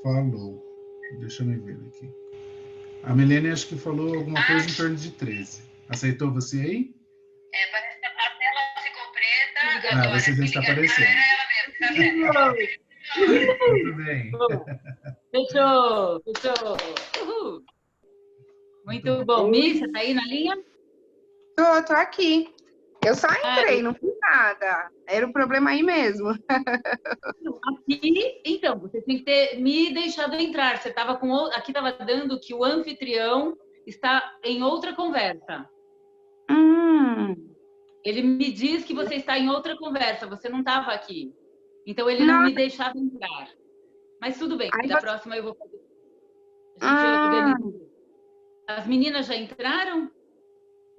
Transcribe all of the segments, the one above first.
falou. Deixa eu me ver aqui. A Milene acho que falou alguma coisa em torno de 13. Aceitou você aí? Parece que a tela ficou preta. Ah, você já está aparecendo. Muito bem. Fechou. Uhul. Muito bom. Mi, você está aí na linha? Tô aqui. Eu só entrei, não fiz nada. Era o problema aí mesmo. Aqui, então, você tem que ter me deixado entrar. Você estava com... Aqui estava dando que o anfitrião está em outra conversa. Ele me diz que você está em outra conversa, você não estava aqui. Então, ele não me deixava entrar. Mas tudo bem, da próxima eu vou fazer. A gente organiza. As meninas já entraram?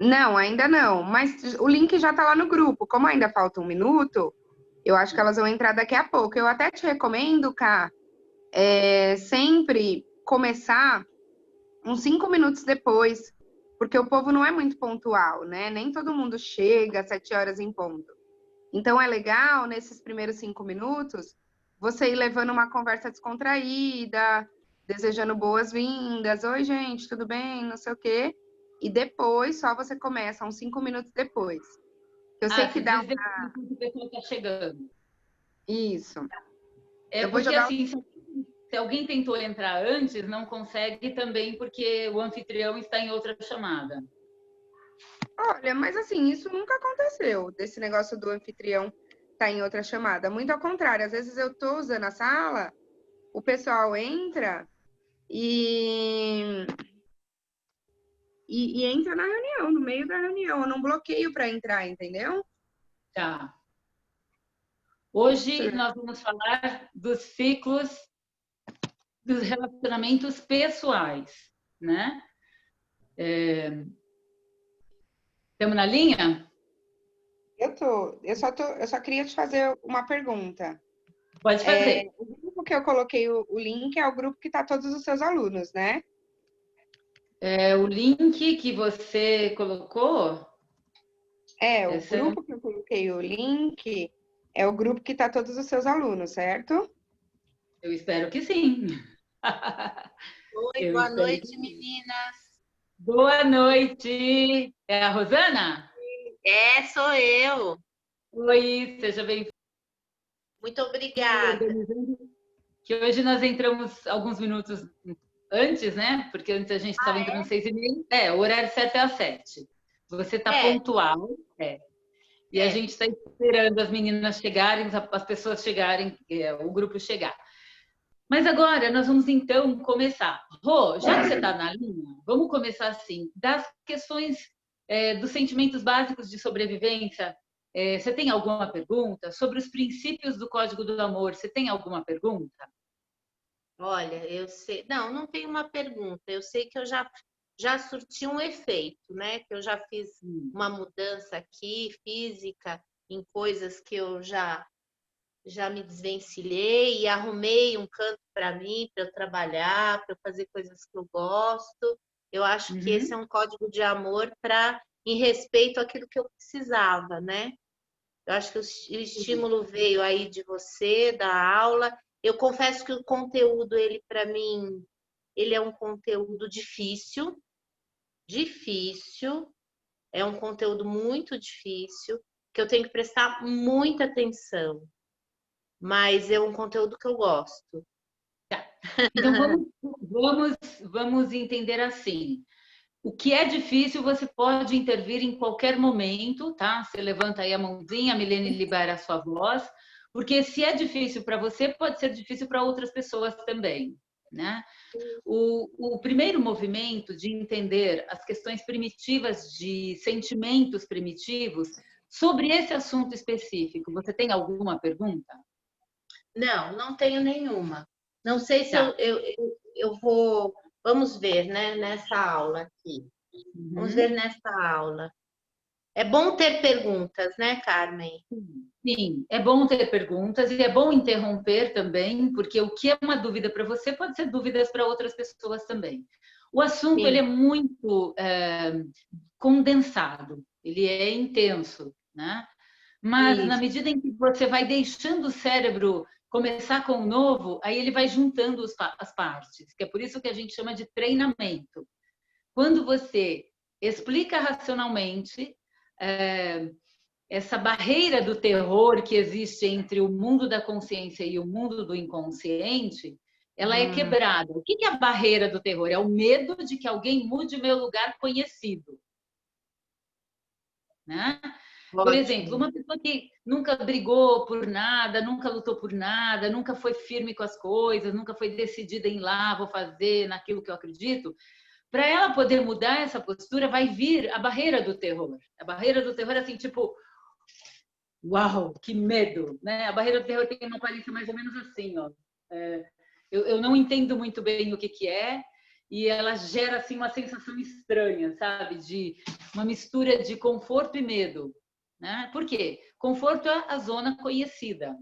Não, ainda não. Mas o link já está lá no grupo. Como ainda falta 1 minuto, eu acho que elas vão entrar daqui a pouco. Eu até te recomendo, Ká, sempre começar uns 5 minutos depois, porque o povo não é muito pontual, né? Nem todo mundo chega às 7 horas em ponto. Então, é legal, nesses primeiros 5 minutos, você ir levando uma conversa descontraída, desejando boas-vindas. Oi, gente, tudo bem? Não sei o quê. E depois, só você começa, uns 5 minutos depois. Eu sei que dá uma... O pessoal está chegando. Isso. Porque, assim, se alguém tentou entrar antes, não consegue também, porque o anfitrião está em outra chamada. Olha, mas assim, isso nunca aconteceu, desse negócio do anfitrião estar em outra chamada. Muito ao contrário, às vezes eu tô usando a sala, o pessoal entra e entra na reunião, no meio da reunião. Eu não bloqueio para entrar, entendeu? Tá. Hoje nós vamos falar dos ciclos dos relacionamentos pessoais, né? Estamos na linha? Eu só queria te fazer uma pergunta. Pode fazer. O grupo que eu coloquei o link é o grupo que está todos os seus alunos, né? O link que você colocou? O grupo que eu coloquei o link é o grupo que está todos os seus alunos, certo? Eu espero que sim. Oi, boa noite, meninas. Boa noite. É a Rosana? Sou eu. Oi, seja bem-vinda. Muito obrigada. Que hoje nós entramos alguns minutos antes, né? Porque antes a gente estava entrando às 6h30. O horário certo é às 7. Você está pontual. E a gente está esperando as meninas chegarem, as pessoas chegarem, o grupo chegar. Mas agora nós vamos então começar. Rô, já que você está na linha, vamos começar assim, das questões dos sentimentos básicos de sobrevivência. Você tem alguma pergunta? Sobre os princípios do Código do Amor, você tem alguma pergunta? Olha, eu sei... Não tenho uma pergunta. Eu sei que eu já surti um efeito, né? Que eu já fiz uma mudança aqui, física, em coisas que eu já me desvencilhei e arrumei um canto para mim, para eu trabalhar, para eu fazer coisas que eu gosto. Eu acho que esse é um código de amor em respeito àquilo que eu precisava, né? Eu acho que o estímulo veio aí de você, da aula. Eu confesso que o conteúdo, ele para mim, ele é um conteúdo difícil. É um conteúdo muito difícil, que eu tenho que prestar muita atenção. Mas é um conteúdo que eu gosto. Tá. Então vamos entender assim. O que é difícil, você pode intervir em qualquer momento, tá? Você levanta aí a mãozinha, a Milene libera a sua voz, porque se é difícil para você, pode ser difícil para outras pessoas também, né? O primeiro movimento de entender as questões primitivas de sentimentos primitivos, sobre esse assunto específico, você tem alguma pergunta? Não tenho nenhuma. Não sei se eu vou... Vamos ver, né, nessa aula aqui. Vamos ver nessa aula. É bom ter perguntas, né, Carmen? Sim, é bom ter perguntas e é bom interromper também, porque o que é uma dúvida para você pode ser dúvidas para outras pessoas também. O assunto ele é muito condensado, ele é intenso, né? Mas na medida em que você vai deixando o cérebro começar com o novo, aí ele vai juntando as partes, que é por isso que a gente chama de treinamento. Quando você explica racionalmente essa barreira do terror que existe entre o mundo da consciência e o mundo do inconsciente, ela é quebrada. O que é a barreira do terror? É o medo de que alguém mude o meu lugar conhecido. Né? Por exemplo, uma pessoa que nunca brigou por nada, nunca lutou por nada, nunca foi firme com as coisas, nunca foi decidida em ir lá, vou fazer naquilo que eu acredito, para ela poder mudar essa postura, vai vir a barreira do terror. A barreira do terror é assim, tipo, uau, que medo, né? A barreira do terror tem uma aparência mais ou menos assim, ó. Eu não entendo muito bem o que é, e ela gera assim uma sensação estranha, sabe? De uma mistura de conforto e medo, né? Por quê? Conforto é a zona conhecida.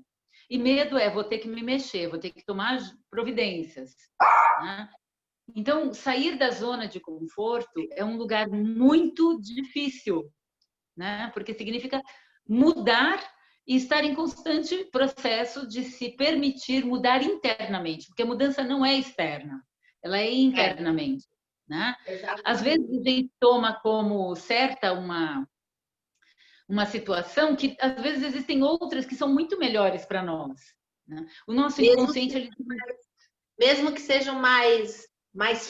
E medo é, vou ter que me mexer, vou ter que tomar providências, né? Então, sair da zona de conforto é um lugar muito difícil, né? Porque significa mudar e estar em constante processo de se permitir mudar internamente, porque a mudança não é externa, ela é internamente, né? Às vezes a gente toma como certa uma situação que às vezes existem outras que são muito melhores para nós, né? O nosso inconsciente mesmo que sejam mais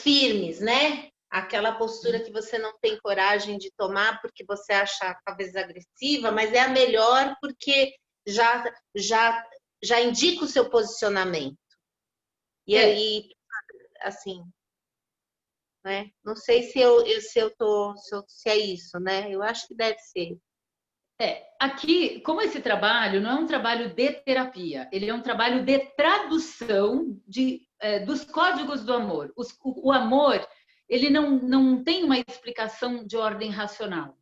firmes, né? Aquela postura que você não tem coragem de tomar porque você acha talvez agressiva, mas é a melhor porque já indica o seu posicionamento. E aí, assim, né? Não sei se é isso, né? Eu acho que deve ser. Aqui, como esse trabalho não é um trabalho de terapia, ele é um trabalho de tradução dos códigos do amor. O amor, ele não tem uma explicação de ordem racional.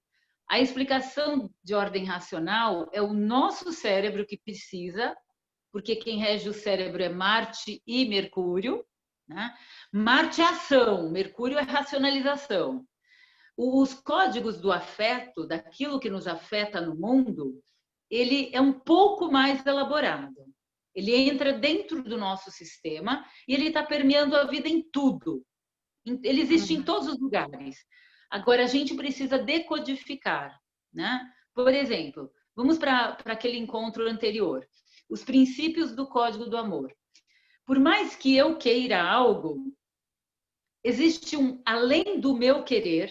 A explicação de ordem racional é o nosso cérebro que precisa, porque quem rege o cérebro é Marte e Mercúrio, né? Marte é ação, Mercúrio é racionalização. Os códigos do afeto, daquilo que nos afeta no mundo, ele é um pouco mais elaborado. Ele entra dentro do nosso sistema e ele está permeando a vida em tudo. Ele existe em todos os lugares. Agora, a gente precisa decodificar, né? Por exemplo, vamos para aquele encontro anterior. Os princípios do código do amor. Por mais que eu queira algo, existe um além do meu querer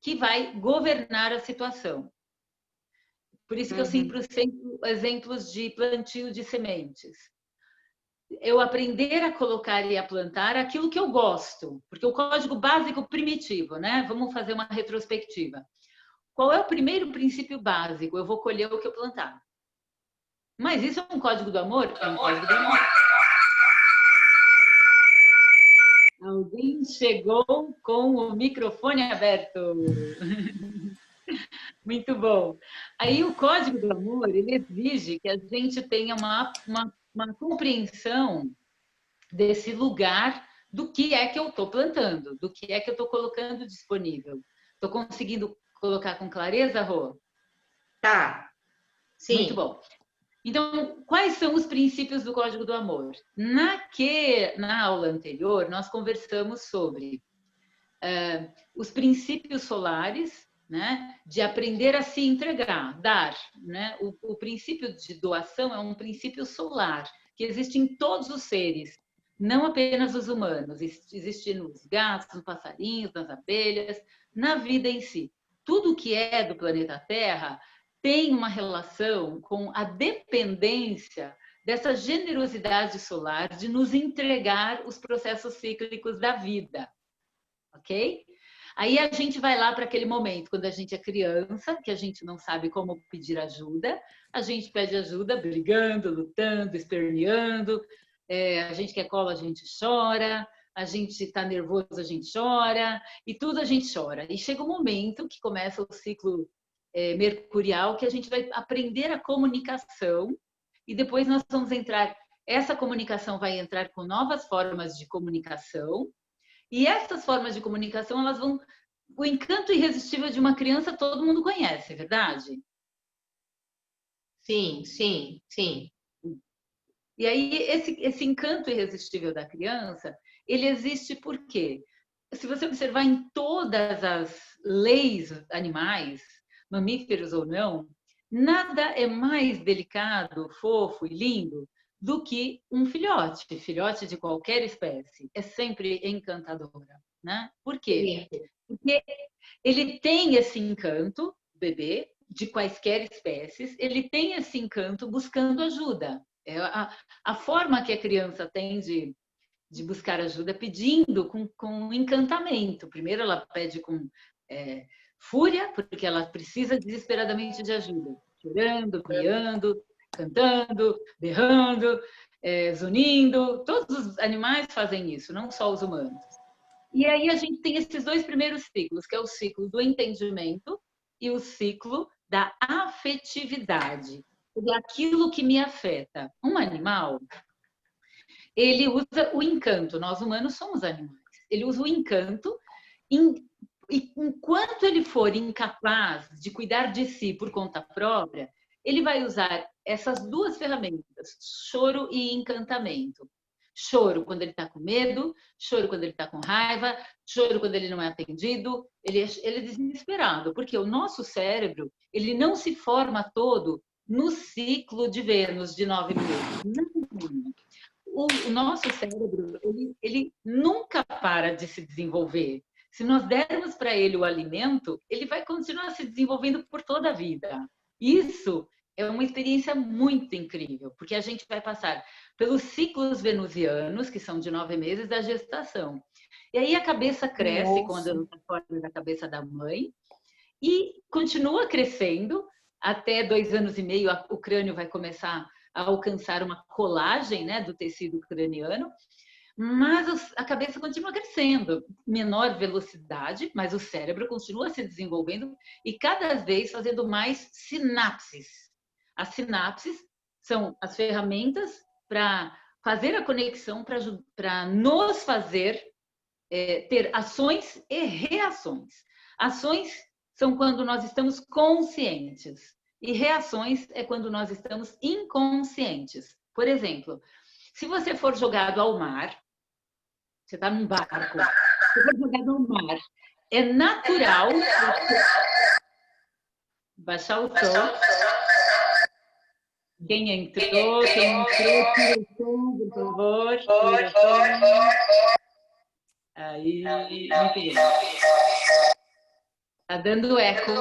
que vai governar a situação. Por isso que eu sempre uso exemplos de plantio de sementes. Eu aprender a colocar e a plantar aquilo que eu gosto, porque o código básico primitivo, né? Vamos fazer uma retrospectiva. Qual é o primeiro princípio básico? Eu vou colher o que eu plantar. Mas isso é um código do amor? É um código do amor. Alguém chegou com o microfone aberto. Muito bom. Aí o código do amor, ele exige que a gente tenha uma compreensão desse lugar do que é que eu estou plantando, do que é que eu estou colocando disponível. Estou conseguindo colocar com clareza, Rô? Tá. Sim. Muito bom. Então, quais são os princípios do Código do Amor? Na aula anterior, nós conversamos sobre os princípios solares, né, de aprender a se entregar, dar. Né? O princípio de doação é um princípio solar, que existe em todos os seres, não apenas os humanos. Existe nos gatos, nos passarinhos, nas abelhas, na vida em si. Tudo que é do planeta Terra tem uma relação com a dependência dessa generosidade solar de nos entregar os processos cíclicos da vida, ok? Aí a gente vai lá para aquele momento, quando a gente é criança, que a gente não sabe como pedir ajuda, a gente pede ajuda brigando, lutando, esperneando, a gente quer cola, a gente chora, a gente está nervoso, a gente chora, e tudo a gente chora. E chega um momento que começa o ciclo mercurial, que a gente vai aprender a comunicação e depois nós vamos entrar, essa comunicação vai entrar com novas formas de comunicação e essas formas de comunicação, elas vão, o encanto irresistível de uma criança todo mundo conhece, é verdade? Sim, sim, sim. E aí, esse encanto irresistível da criança, ele existe por quê? Se você observar em todas as leis animais, mamíferos ou não, nada é mais delicado, fofo e lindo do que um filhote. Filhote de qualquer espécie é sempre encantadora, né? Por quê? Porque ele tem esse encanto, bebê, de quaisquer espécies, ele tem esse encanto buscando ajuda. É a forma que a criança tem de buscar ajuda pedindo com encantamento. Primeiro ela pede com fúria, porque ela precisa desesperadamente de ajuda. Chorando, miando, cantando, berrando, zunindo. Todos os animais fazem isso, não só os humanos. E aí a gente tem esses dois primeiros ciclos, que é o ciclo do entendimento e o ciclo da afetividade, daquilo que me afeta. Um animal, ele usa o encanto. Nós humanos somos animais. Ele usa o encanto e enquanto ele for incapaz de cuidar de si por conta própria, ele vai usar essas duas ferramentas, choro e encantamento. Choro quando ele está com medo, choro quando ele está com raiva, choro quando ele não é atendido, ele é desesperado, porque o nosso cérebro, ele não se forma todo no ciclo de Vênus de 9 meses. O nosso cérebro, ele nunca para de se desenvolver. Se nós dermos para ele o alimento, ele vai continuar se desenvolvendo por toda a vida. Isso é uma experiência muito incrível, porque a gente vai passar pelos ciclos venusianos, que são de 9 meses da gestação. E aí a cabeça cresce quando ela está fora da cabeça da mãe e continua crescendo até 2 anos e meio. O crânio vai começar a alcançar uma colagem, né, do tecido craniano, mas a cabeça continua crescendo, menor velocidade, mas o cérebro continua se desenvolvendo e cada vez fazendo mais sinapses. As sinapses são as ferramentas para fazer a conexão, para nos fazer ter ações e reações. Ações são quando nós estamos conscientes e reações é quando nós estamos inconscientes. Por exemplo, se você for jogado ao mar, você está num barco, se for jogado ao mar, é natural baixar o som. Quem entrou, tira o som, por favor. Aí, muito bem. Está dando eco.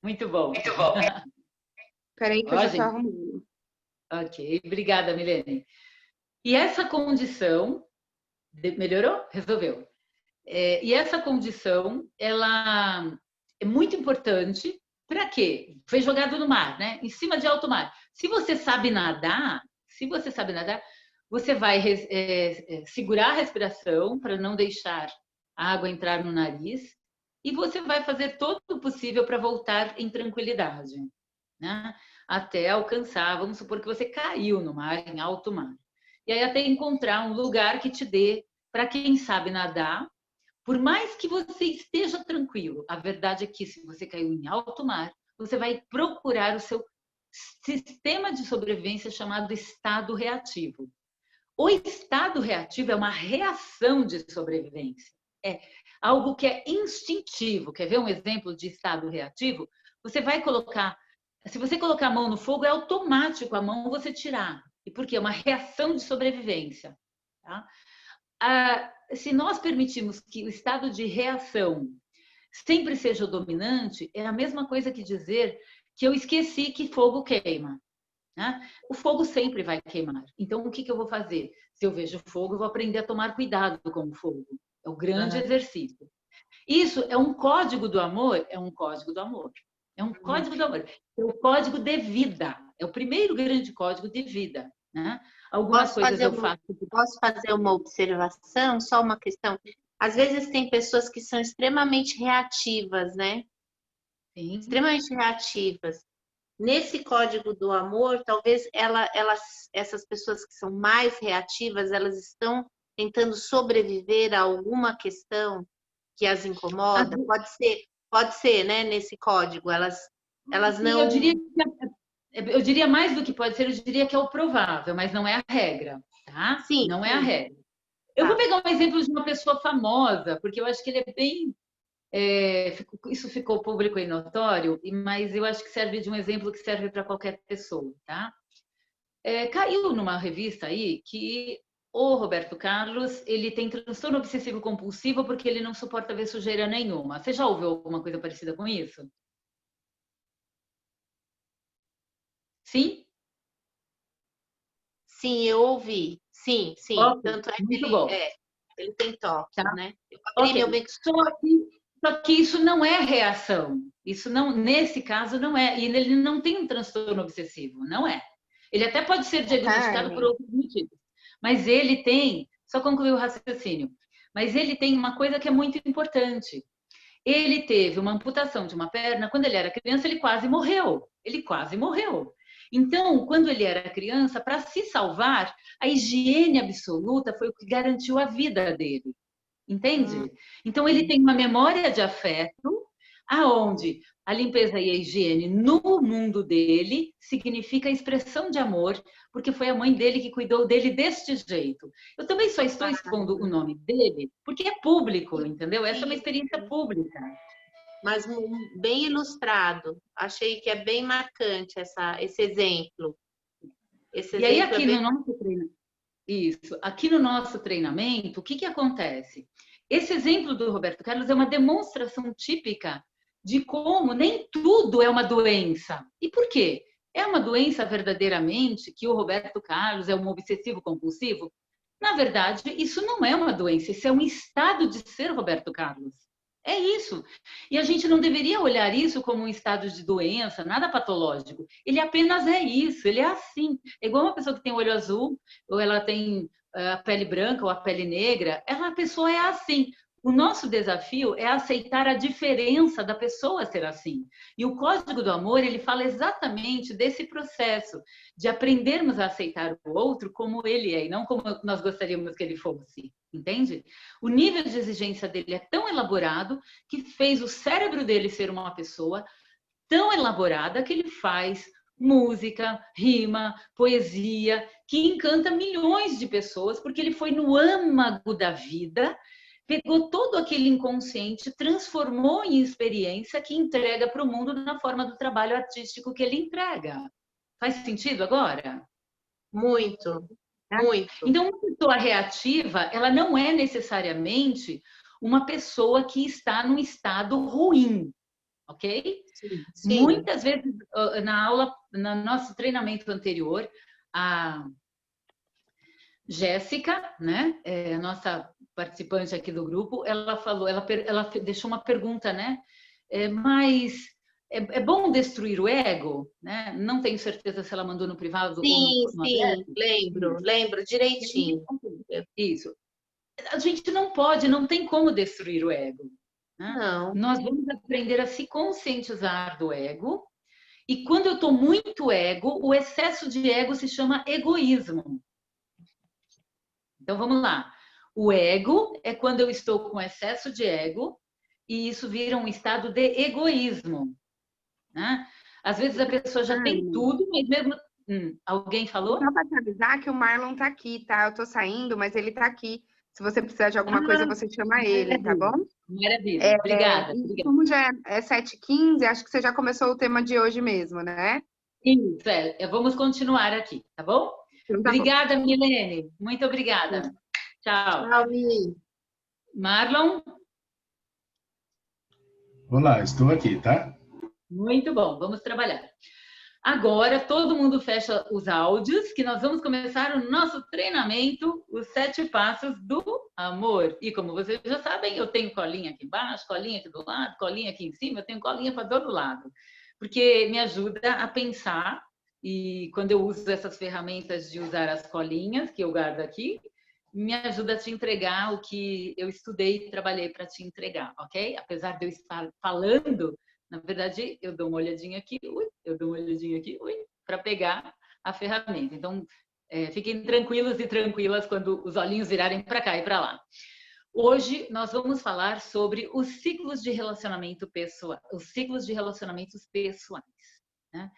Muito bom. Muito bom. Peraí que eu já estou arrumando. Ok, obrigada, Milene. E essa condição, melhorou? Resolveu. E essa condição, ela é muito importante. Para quê? Foi jogado no mar, né? Em cima de alto mar. Se você sabe nadar, você vai segurar a respiração para não deixar a água entrar no nariz e você vai fazer todo o possível para voltar em tranquilidade, né? Até alcançar, vamos supor que você caiu no mar, em alto mar. E aí até encontrar um lugar que te dê, para quem sabe nadar, por mais que você esteja tranquilo, a verdade é que se você caiu em alto mar, você vai procurar o seu sistema de sobrevivência chamado estado reativo. O estado reativo é uma reação de sobrevivência. É algo que é instintivo. Quer ver um exemplo de estado reativo? Você vai colocar, se você colocar a mão no fogo, é automático a mão você tirar. E por quê? É uma reação de sobrevivência. Tá? Se nós permitirmos que o estado de reação sempre seja o dominante, é a mesma coisa que dizer que eu esqueci que fogo queima. Né? O fogo sempre vai queimar. Então, o que eu vou fazer? Se eu vejo fogo, eu vou aprender a tomar cuidado com o fogo. É o grande exercício. Isso é um código do amor? É um código do amor. É um código do amor. É o código de vida. É o primeiro grande código de vida. Né? Algumas coisas eu faço. Posso fazer uma observação? Só uma questão. Às vezes tem pessoas que são extremamente reativas, né? Sim. Extremamente reativas. Nesse código do amor, talvez essas pessoas que são mais reativas, elas estão tentando sobreviver a alguma questão que as incomoda. Pode ser, né? Nesse código, elas não. Eu diria eu diria mais do que pode ser, eu diria que é o provável, mas não é a regra, tá? Sim, Não sim. é a regra. Eu vou Tá. pegar um exemplo de uma pessoa famosa, porque eu acho que ele é bem... isso ficou público e notório, mas eu acho que serve de um exemplo que serve para qualquer pessoa, tá? Caiu numa revista aí que o Roberto Carlos, ele tem transtorno obsessivo compulsivo porque ele não suporta ver sujeira nenhuma. Você já ouviu alguma coisa parecida com isso? Sim? Sim, eu ouvi. Sim, sim. Ok, Tanto é que muito bom. ele tem toque, Tá? né? Eu abri meu Ok. Só que isso não é reação. Isso não, nesse caso, não é. E ele não tem um transtorno obsessivo, não é. Ele até pode ser diagnosticado por outros motivos. Mas ele tem, só concluir o raciocínio, mas ele tem uma coisa que é muito importante. Ele teve uma amputação de uma perna, quando ele era criança, ele quase morreu. Ele quase morreu. Então, quando ele era criança, para se salvar, a higiene absoluta foi o que garantiu a vida dele. Entende? Então, ele tem uma memória de afeto, aonde a limpeza e a higiene no mundo dele significa a expressão de amor, porque foi a mãe dele que cuidou dele deste jeito. Eu também só estou expondo o nome dele porque é público, entendeu? Essa é uma experiência pública. Mas bem ilustrado. Achei que é bem marcante esse exemplo. Esse E aí, exemplo aqui é bem... no nosso treinamento, isso, aqui no nosso treinamento, o que acontece? Esse exemplo do Roberto Carlos é uma demonstração típica de como nem tudo é uma doença. E por quê? É uma doença verdadeiramente que o Roberto Carlos é um obsessivo compulsivo? Na verdade, isso não é uma doença, isso é um estado de ser Roberto Carlos. É isso. E a gente não deveria olhar isso como um estado de doença, nada patológico. Ele apenas é isso, ele é assim. É igual uma pessoa que tem olho azul, ou ela tem a pele branca ou a pele negra, a pessoa é assim. O nosso desafio é aceitar a diferença da pessoa ser assim. E o Código do Amor, ele fala exatamente desse processo de aprendermos a aceitar o outro como ele é e não como nós gostaríamos que ele fosse, entende? O nível de exigência dele é tão elaborado que fez o cérebro dele ser uma pessoa tão elaborada que ele faz música, rima, poesia, que encanta milhões de pessoas, porque ele foi no âmago da vida, pegou todo aquele inconsciente, transformou em experiência que entrega para o mundo na forma do trabalho artístico que ele entrega. Faz sentido agora? Muito, muito. Então, uma pessoa reativa, ela não é necessariamente uma pessoa que está num estado ruim, ok? Sim. Muitas vezes, na aula, no nosso treinamento anterior, a Jéssica, né, a nossa participante aqui do grupo, ela falou, ela deixou uma pergunta, né? Mas é bom destruir o ego, né? Não tenho certeza se ela mandou no privado ou no aberto. Lembro direitinho. Isso. A gente não pode, não tem como destruir o ego. Né? Não. Nós vamos aprender a se conscientizar do ego. E quando eu estou muito ego, o excesso de ego se chama egoísmo. Então vamos lá. O ego é quando eu estou com excesso de ego e isso vira um estado de egoísmo. Né? Às vezes a pessoa já tem tudo, mas mesmo... alguém falou? Só para te avisar que o Marlon tá aqui, tá? Eu tô saindo, mas ele tá aqui. Se você precisar de alguma coisa, você chama ele, tá bom? Maravilha, obrigada. Como já é 7h15, acho que você já começou o tema de hoje mesmo, né? Isso, vamos continuar aqui, tá bom? Então, tá obrigada, bom. Milene. Muito obrigada. Tchau. Tchau, Mi. Marlon? Olá, estou aqui, tá? Muito bom, vamos trabalhar. Agora, todo mundo fecha os áudios, que nós vamos começar o nosso treinamento, os 7 passos do amor. E como vocês já sabem, eu tenho colinha aqui embaixo, colinha aqui do lado, colinha aqui em cima, eu tenho colinha para todo lado. Porque me ajuda a pensar, e quando eu uso essas ferramentas de usar as colinhas, que eu guardo aqui, me ajuda a te entregar o que eu estudei e trabalhei para te entregar, ok? Apesar de eu estar falando, na verdade, eu dou uma olhadinha aqui, eu dou uma olhadinha aqui, para pegar a ferramenta. Então, fiquem tranquilos e tranquilas quando os olhinhos virarem para cá e para lá. Hoje, nós vamos falar sobre os ciclos de relacionamento pessoal, os ciclos de relacionamentos pessoais. Né?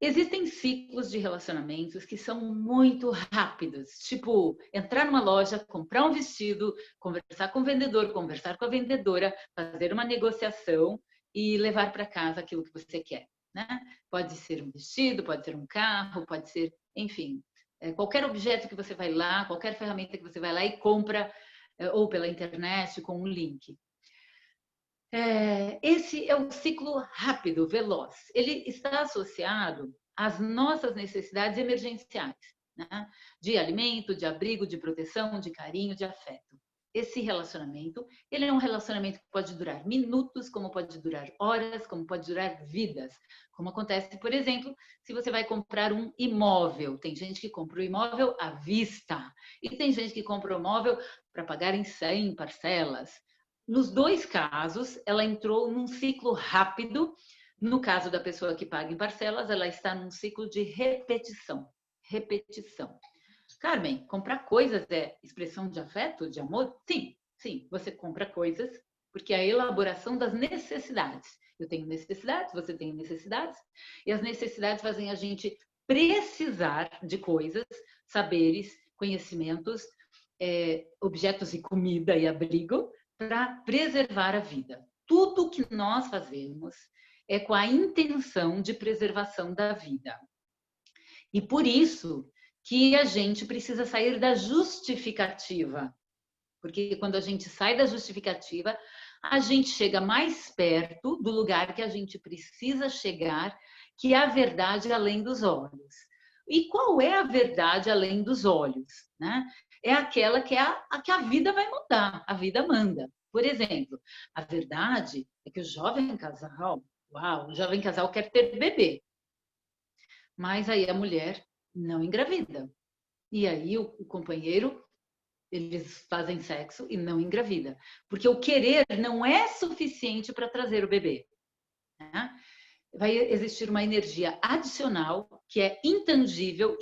Existem ciclos de relacionamentos que são muito rápidos, tipo entrar numa loja, comprar um vestido, conversar com o vendedor, conversar com a vendedora, fazer uma negociação e levar para casa aquilo que você quer, né? Pode ser um vestido, pode ser um carro, pode ser, enfim, qualquer objeto que você vai lá, qualquer ferramenta que você vai lá e compra, ou pela internet com um link. Esse é um ciclo rápido, veloz. Ele está associado às nossas necessidades emergenciais, né? De alimento, de abrigo, de proteção, de carinho, de afeto. Esse relacionamento, ele é um relacionamento que pode durar minutos, como pode durar horas, como pode durar vidas. Como acontece, por exemplo, se você vai comprar um imóvel. Tem gente que compra o imóvel à vista e tem gente que compra o imóvel para pagar em 100 parcelas. Nos dois casos, ela entrou num ciclo rápido. No caso da pessoa que paga em parcelas, ela está num ciclo de repetição. Repetição. Carmen, comprar coisas é expressão de afeto, de amor? Sim, sim. Você compra coisas porque é a elaboração das necessidades. Eu tenho necessidades, você tem necessidades. E as necessidades fazem a gente precisar de coisas, saberes, conhecimentos, objetos e comida e abrigo, para preservar a vida. Tudo que nós fazemos é com a intenção de preservação da vida. E por isso que a gente precisa sair da justificativa. Porque quando a gente sai da justificativa, a gente chega mais perto do lugar que a gente precisa chegar, que é a verdade além dos olhos. E qual é a verdade além dos olhos, né? É aquela que que a vida vai mudar, a vida manda. Por exemplo, a verdade é que o jovem casal quer ter bebê. Mas aí a mulher não engravida. E aí o companheiro, eles fazem sexo e não engravida. Porque o querer não é suficiente para trazer o bebê, né? Vai existir uma energia adicional que é intangível,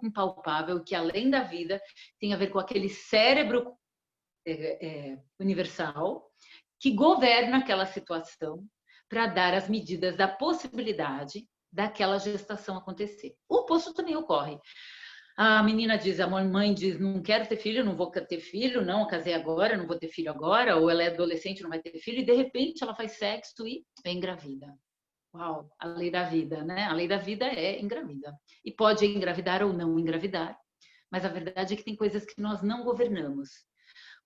impalpável, que além da vida tem a ver com aquele cérebro universal que governa aquela situação para dar as medidas da possibilidade daquela gestação acontecer. O oposto também ocorre. A menina diz, a mãe diz, não quero ter filho, não vou ter filho, não, casei agora, não vou ter filho agora, ou ela é adolescente, não vai ter filho, e de repente ela faz sexo e é engravida. Uau, a lei da vida, né? A lei da vida é engravida. E pode engravidar ou não engravidar, mas a verdade é que tem coisas que nós não governamos.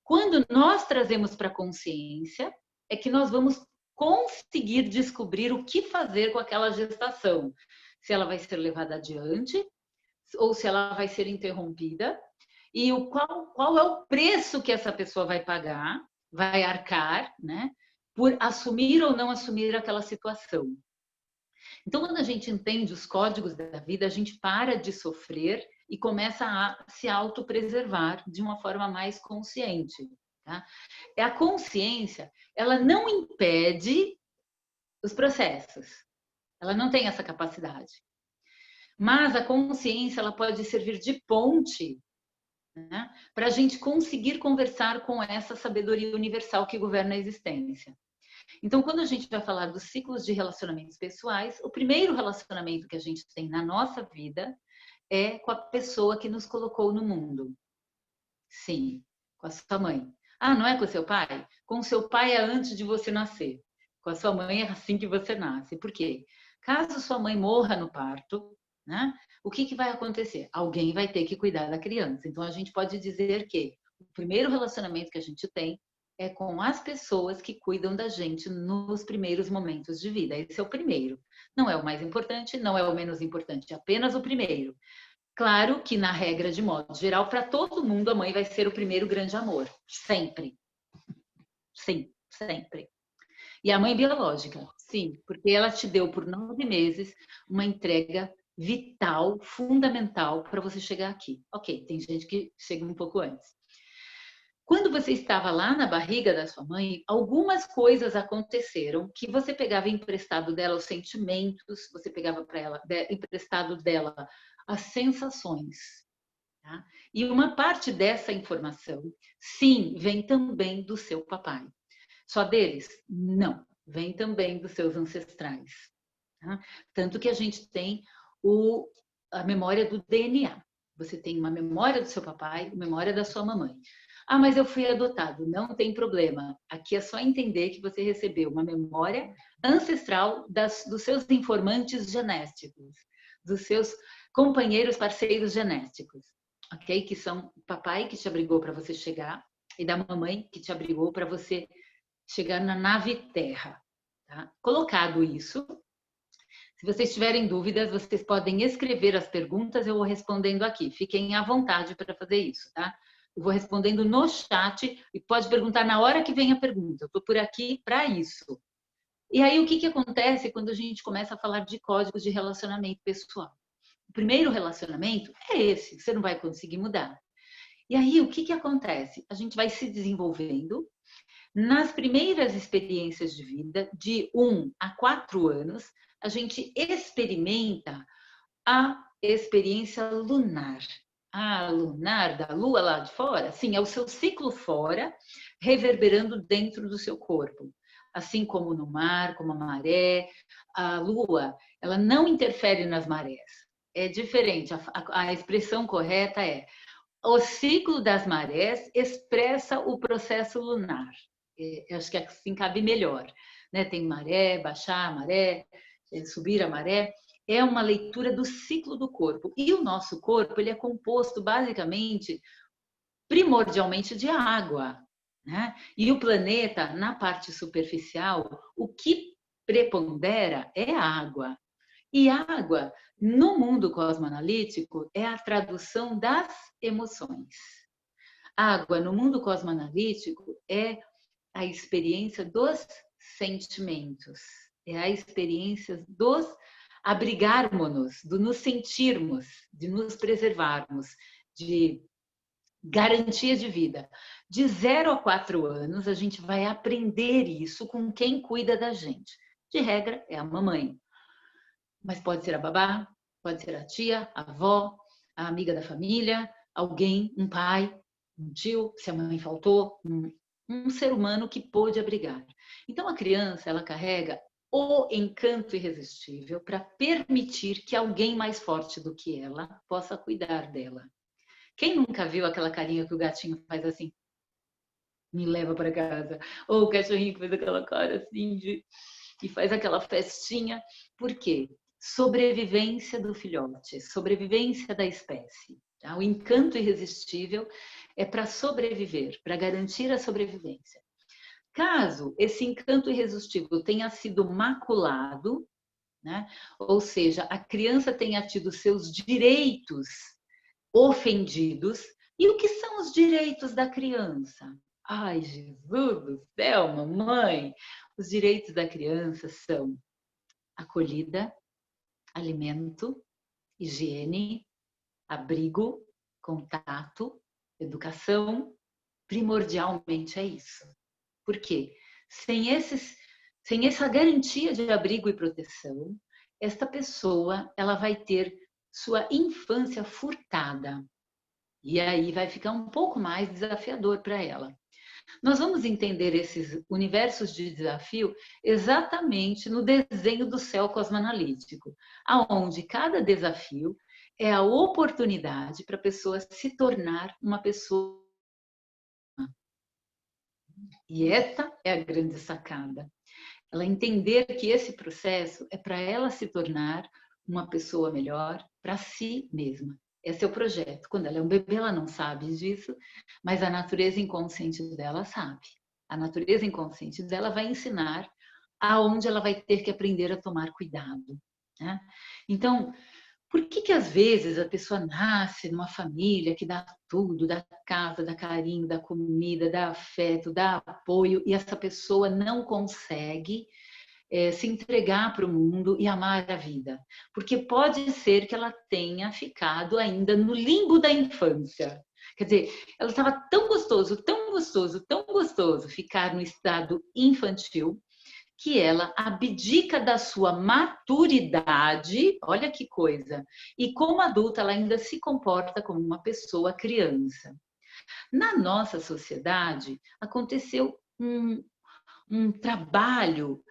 Quando nós trazemos para a consciência, é que nós vamos conseguir descobrir o que fazer com aquela gestação. Se ela vai ser levada adiante, ou se ela vai ser interrompida, e qual é o preço que essa pessoa vai pagar, vai arcar, né? Por assumir ou não assumir aquela situação. Então, quando a gente entende os códigos da vida, a gente para de sofrer e começa a se autopreservar de uma forma mais consciente. Tá? A consciência, ela não impede os processos. Ela não tem essa capacidade. Mas a consciência, ela pode servir de ponte, né, para a gente conseguir conversar com essa sabedoria universal que governa a existência. Então, quando a gente vai falar dos ciclos de relacionamentos pessoais, o primeiro relacionamento que a gente tem na nossa vida é com a pessoa que nos colocou no mundo. Sim, com a sua mãe. Ah, não é com o seu pai? Com o seu pai é antes de você nascer. Com a sua mãe é assim que você nasce. Por quê? Caso sua mãe morra no parto, né, o que vai acontecer? Alguém vai ter que cuidar da criança. Então, a gente pode dizer que o primeiro relacionamento que a gente tem é com as pessoas que cuidam da gente nos primeiros momentos de vida. Esse é o primeiro. Não é o mais importante, não é o menos importante, é apenas o primeiro. Claro que, na regra, de modo geral, para todo mundo, a mãe vai ser o primeiro grande amor. Sempre. Sim, sempre. E a mãe biológica, sim, porque ela te deu por 9 meses uma entrega vital, fundamental para você chegar aqui. Ok, tem gente que chega um pouco antes. Quando você estava lá na barriga da sua mãe, algumas coisas aconteceram que você pegava emprestado dela os sentimentos, você pegava para ela emprestado dela as sensações. Tá? E uma parte dessa informação, sim, vem também do seu papai. Só deles? Não. Vem também dos seus ancestrais. Tá? Tanto que a gente tem a memória do DNA. Você tem uma memória do seu papai, uma memória da sua mamãe. Ah, mas eu fui adotado. Não tem problema. Aqui é só entender que você recebeu uma memória ancestral dos seus informantes genéticos, dos seus companheiros, parceiros genéticos, ok? Que são o papai que te abrigou para você chegar e da mamãe que te abrigou para você chegar na nave Terra. Tá? Colocado isso, se vocês tiverem dúvidas, vocês podem escrever as perguntas, eu vou respondendo aqui. Fiquem à vontade para fazer isso, tá? Eu vou respondendo no chat e pode perguntar na hora que vem a pergunta. Eu estou por aqui para isso. E aí, o que acontece quando a gente começa a falar de códigos de relacionamento pessoal? O primeiro relacionamento é esse, você não vai conseguir mudar. E aí, o que acontece? A gente vai se desenvolvendo. Nas primeiras experiências de vida, de 1 a 4 anos, a gente experimenta a experiência lunar. A lunar da lua lá de fora, sim, é o seu ciclo fora, reverberando dentro do seu corpo. Assim como no mar, como a maré, a lua, ela não interfere nas marés. É diferente, a expressão correta é: o ciclo das marés expressa o processo lunar. Eu acho que assim cabe melhor, né? Tem maré, baixar a maré, subir a maré. É uma leitura do ciclo do corpo. E o nosso corpo, ele é composto basicamente, primordialmente de água, né? E o planeta, na parte superficial, o que prepondera é a água. E água, no mundo cosmoanalítico, é a tradução das emoções. Água, no mundo cosmoanalítico, é a experiência dos sentimentos, é a experiência dos abrigarmos-nos, de nos sentirmos, de nos preservarmos, de garantia de vida. De 0 a 4 anos, a gente vai aprender isso com quem cuida da gente. De regra, é a mamãe. Mas pode ser a babá, pode ser a tia, a avó, a amiga da família, alguém, um pai, um tio, se a mãe faltou, um ser humano que pôde abrigar. Então, a criança, ela carrega o encanto irresistível para permitir que alguém mais forte do que ela possa cuidar dela. Quem nunca viu aquela carinha que o gatinho faz assim? Me leva para casa. Ou o cachorrinho que faz aquela cara assim e faz aquela festinha. Por quê? Sobrevivência do filhote, sobrevivência da espécie. Tá? O encanto irresistível é para sobreviver, para garantir a sobrevivência. Caso esse encanto irresistível tenha sido maculado, né? Ou seja, a criança tenha tido seus direitos ofendidos. E o que são os direitos da criança? Ai, Jesus do céu, mamãe! Os direitos da criança são acolhida, alimento, higiene, abrigo, contato, educação. Primordialmente é isso. Por quê? Sem essa garantia de abrigo e proteção, esta pessoa ela vai ter sua infância furtada. E aí vai ficar um pouco mais desafiador para ela. Nós vamos entender esses universos de desafio exatamente no desenho do céu cosmoanalítico, aonde cada desafio é a oportunidade para a pessoa se tornar uma pessoa. E essa é a grande sacada. Ela entender que esse processo é para ela se tornar uma pessoa melhor para si mesma. Esse é o projeto. Quando ela é um bebê, ela não sabe disso, mas a natureza inconsciente dela sabe. A natureza inconsciente dela vai ensinar aonde ela vai ter que aprender a tomar cuidado, né? Então, por que às vezes a pessoa nasce numa família que dá tudo, dá casa, dá carinho, dá comida, dá afeto, dá apoio, e essa pessoa não consegue se entregar para o mundo e amar a vida? Porque pode ser que ela tenha ficado ainda no limbo da infância. Quer dizer, ela estava tão gostoso, tão gostoso, tão gostoso ficar no estado infantil, que ela abdica da sua maturidade, olha que coisa, e como adulta ela ainda se comporta como uma pessoa criança. Na nossa sociedade, aconteceu um trabalho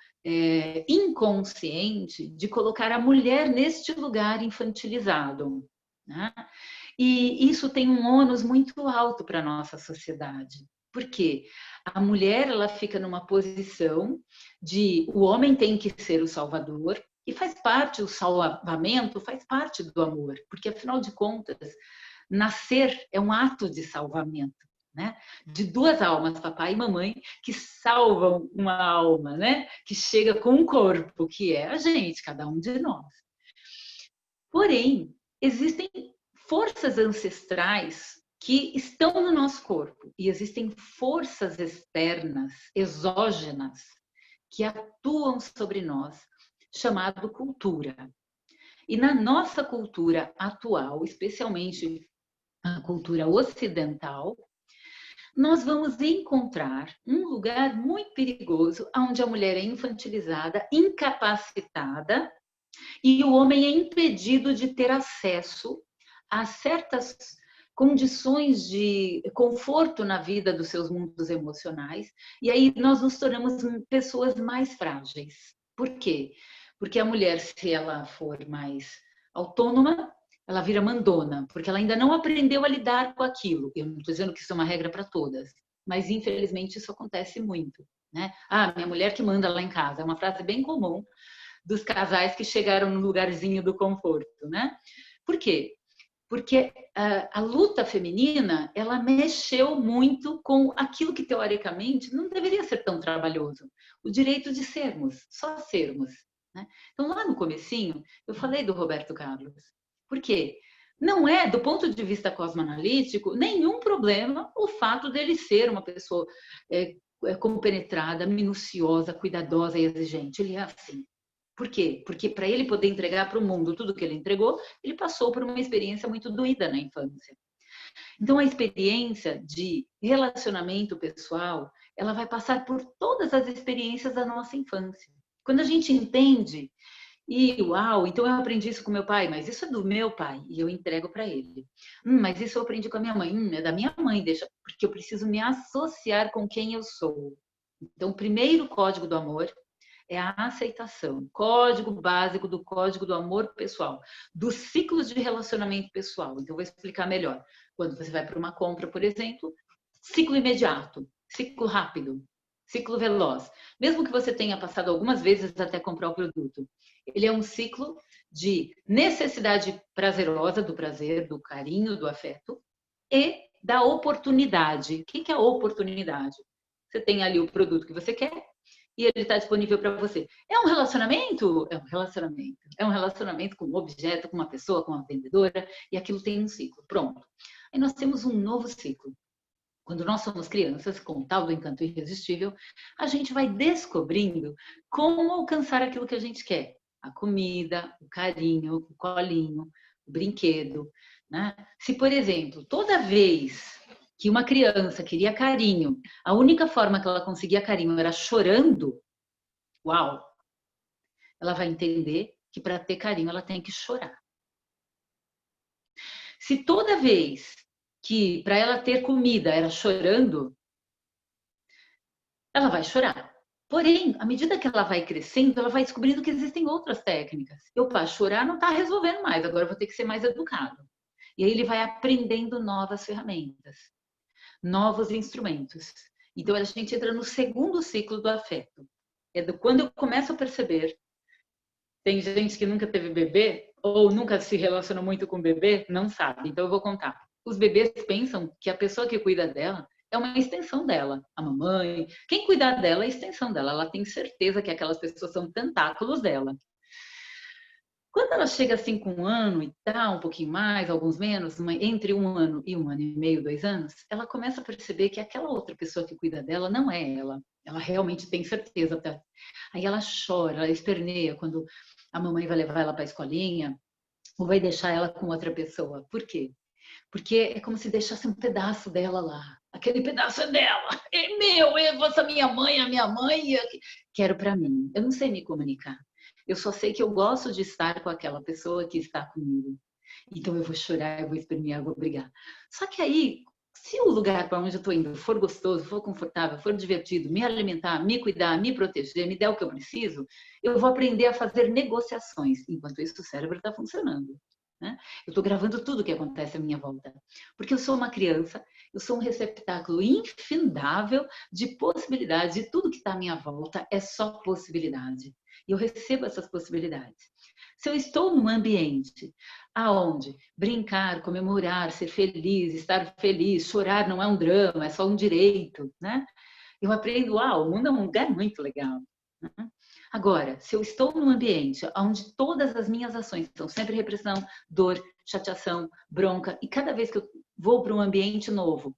inconsciente de colocar a mulher neste lugar infantilizado, né? E isso tem um ônus muito alto para a nossa sociedade. Por quê? A mulher, ela fica numa posição de o homem tem que ser o salvador, e faz parte, o salvamento faz parte do amor, porque afinal de contas, nascer é um ato de salvamento, né? De duas almas, papai e mamãe, que salvam uma alma, né? Que chega com um corpo, que é a gente, cada um de nós. Porém, existem forças ancestrais que estão no nosso corpo e existem forças externas, exógenas, que atuam sobre nós, chamado cultura. E na nossa cultura atual, especialmente a cultura ocidental, nós vamos encontrar um lugar muito perigoso, onde a mulher é infantilizada, incapacitada, e o homem é impedido de ter acesso a certas condições de conforto na vida dos seus mundos emocionais, e aí nós nos tornamos pessoas mais frágeis. Por quê? Porque a mulher, se ela for mais autônoma, ela vira mandona, porque ela ainda não aprendeu a lidar com aquilo. Eu não estou dizendo que isso é uma regra para todas, mas infelizmente isso acontece muito, né? Ah, minha mulher que manda lá em casa, é uma frase bem comum dos casais que chegaram no lugarzinho do conforto, né? Por quê? Porque a luta feminina, ela mexeu muito com aquilo que teoricamente não deveria ser tão trabalhoso, o direito de sermos, só sermos, né? Então lá no comecinho, eu falei do Roberto Carlos. Por quê? Não é, do ponto de vista cosmoanalítico, nenhum problema o fato dele ser uma pessoa compenetrada, minuciosa, cuidadosa e exigente. Ele é assim. Por quê? Porque para ele poder entregar para o mundo tudo que ele entregou, ele passou por uma experiência muito doída na infância. Então, a experiência de relacionamento pessoal, ela vai passar por todas as experiências da nossa infância. Quando a gente entende, e uau, então eu aprendi isso com meu pai, mas isso é do meu pai, e eu entrego para ele. Mas isso eu aprendi com a minha mãe, é da minha mãe, deixa, porque eu preciso me associar com quem eu sou. Então, o primeiro código do amor é a aceitação, código básico do código do amor pessoal, dos ciclos de relacionamento pessoal. Então, eu vou explicar melhor. Quando você vai para uma compra, por exemplo, ciclo imediato, ciclo rápido, ciclo veloz. Mesmo que você tenha passado algumas vezes até comprar o produto, ele é um ciclo de necessidade prazerosa, do prazer, do carinho, do afeto e da oportunidade. O que é a oportunidade? Você tem ali o produto que você quer, e ele está disponível para você. É um relacionamento? É um relacionamento. É um relacionamento com um objeto, com uma pessoa, com uma vendedora, e aquilo tem um ciclo. Pronto. Aí nós temos um novo ciclo. Quando nós somos crianças, com o tal do encanto irresistível, a gente vai descobrindo como alcançar aquilo que a gente quer. A comida, o carinho, o colinho, o brinquedo, né? Se, por exemplo, toda vez que uma criança queria carinho, a única forma que ela conseguia carinho era chorando, uau! Ela vai entender que para ter carinho ela tem que chorar. Se toda vez que para ela ter comida era chorando, ela vai chorar. Porém, à medida que ela vai crescendo, ela vai descobrindo que existem outras técnicas. Opa, chorar não está resolvendo mais, agora eu vou ter que ser mais educado. E aí ele vai aprendendo novas ferramentas, novos instrumentos. Então, a gente entra no segundo ciclo do afeto. É quando eu começo a perceber, tem gente que nunca teve bebê, ou nunca se relacionou muito com bebê, não sabe. Então, eu vou contar. Os bebês pensam que a pessoa que cuida dela é uma extensão dela. A mamãe, quem cuidar dela é a extensão dela. Ela tem certeza que aquelas pessoas são tentáculos dela. Quando ela chega assim com 1 ano e tal, um pouquinho mais, alguns menos, entre 1 ano e 1 ano e meio, 2 anos, ela começa a perceber que aquela outra pessoa que cuida dela não é ela. Ela realmente tem certeza. Aí ela chora, ela esperneia quando a mamãe vai levar ela para a escolinha ou vai deixar ela com outra pessoa. Por quê? Porque é como se deixasse um pedaço dela lá. Aquele pedaço é dela, é meu, essa minha mãe, a minha mãe, quero para mim. Eu não sei me comunicar. Eu só sei que eu gosto de estar com aquela pessoa que está comigo. Então eu vou chorar, eu vou espernear, eu vou brigar. Só que aí, Se o lugar para onde eu estou indo for gostoso, for confortável, for divertido, me alimentar, me cuidar, me proteger, me der o que eu preciso, eu vou aprender a fazer negociações. Enquanto isso, o cérebro está funcionando. Né? Eu estou gravando tudo o que acontece à minha volta. Porque eu sou uma criança, eu sou um receptáculo infindável de possibilidades. E tudo que está à minha volta é só possibilidade. E eu recebo essas possibilidades. Se eu estou num ambiente aonde brincar, comemorar, ser feliz, estar feliz, chorar não é um drama, é só um direito, né? Eu aprendo, o mundo é um lugar muito legal. Né? Agora, se eu estou num ambiente onde todas as minhas ações são sempre repressão, dor, chateação, bronca, e cada vez que eu vou para um ambiente novo,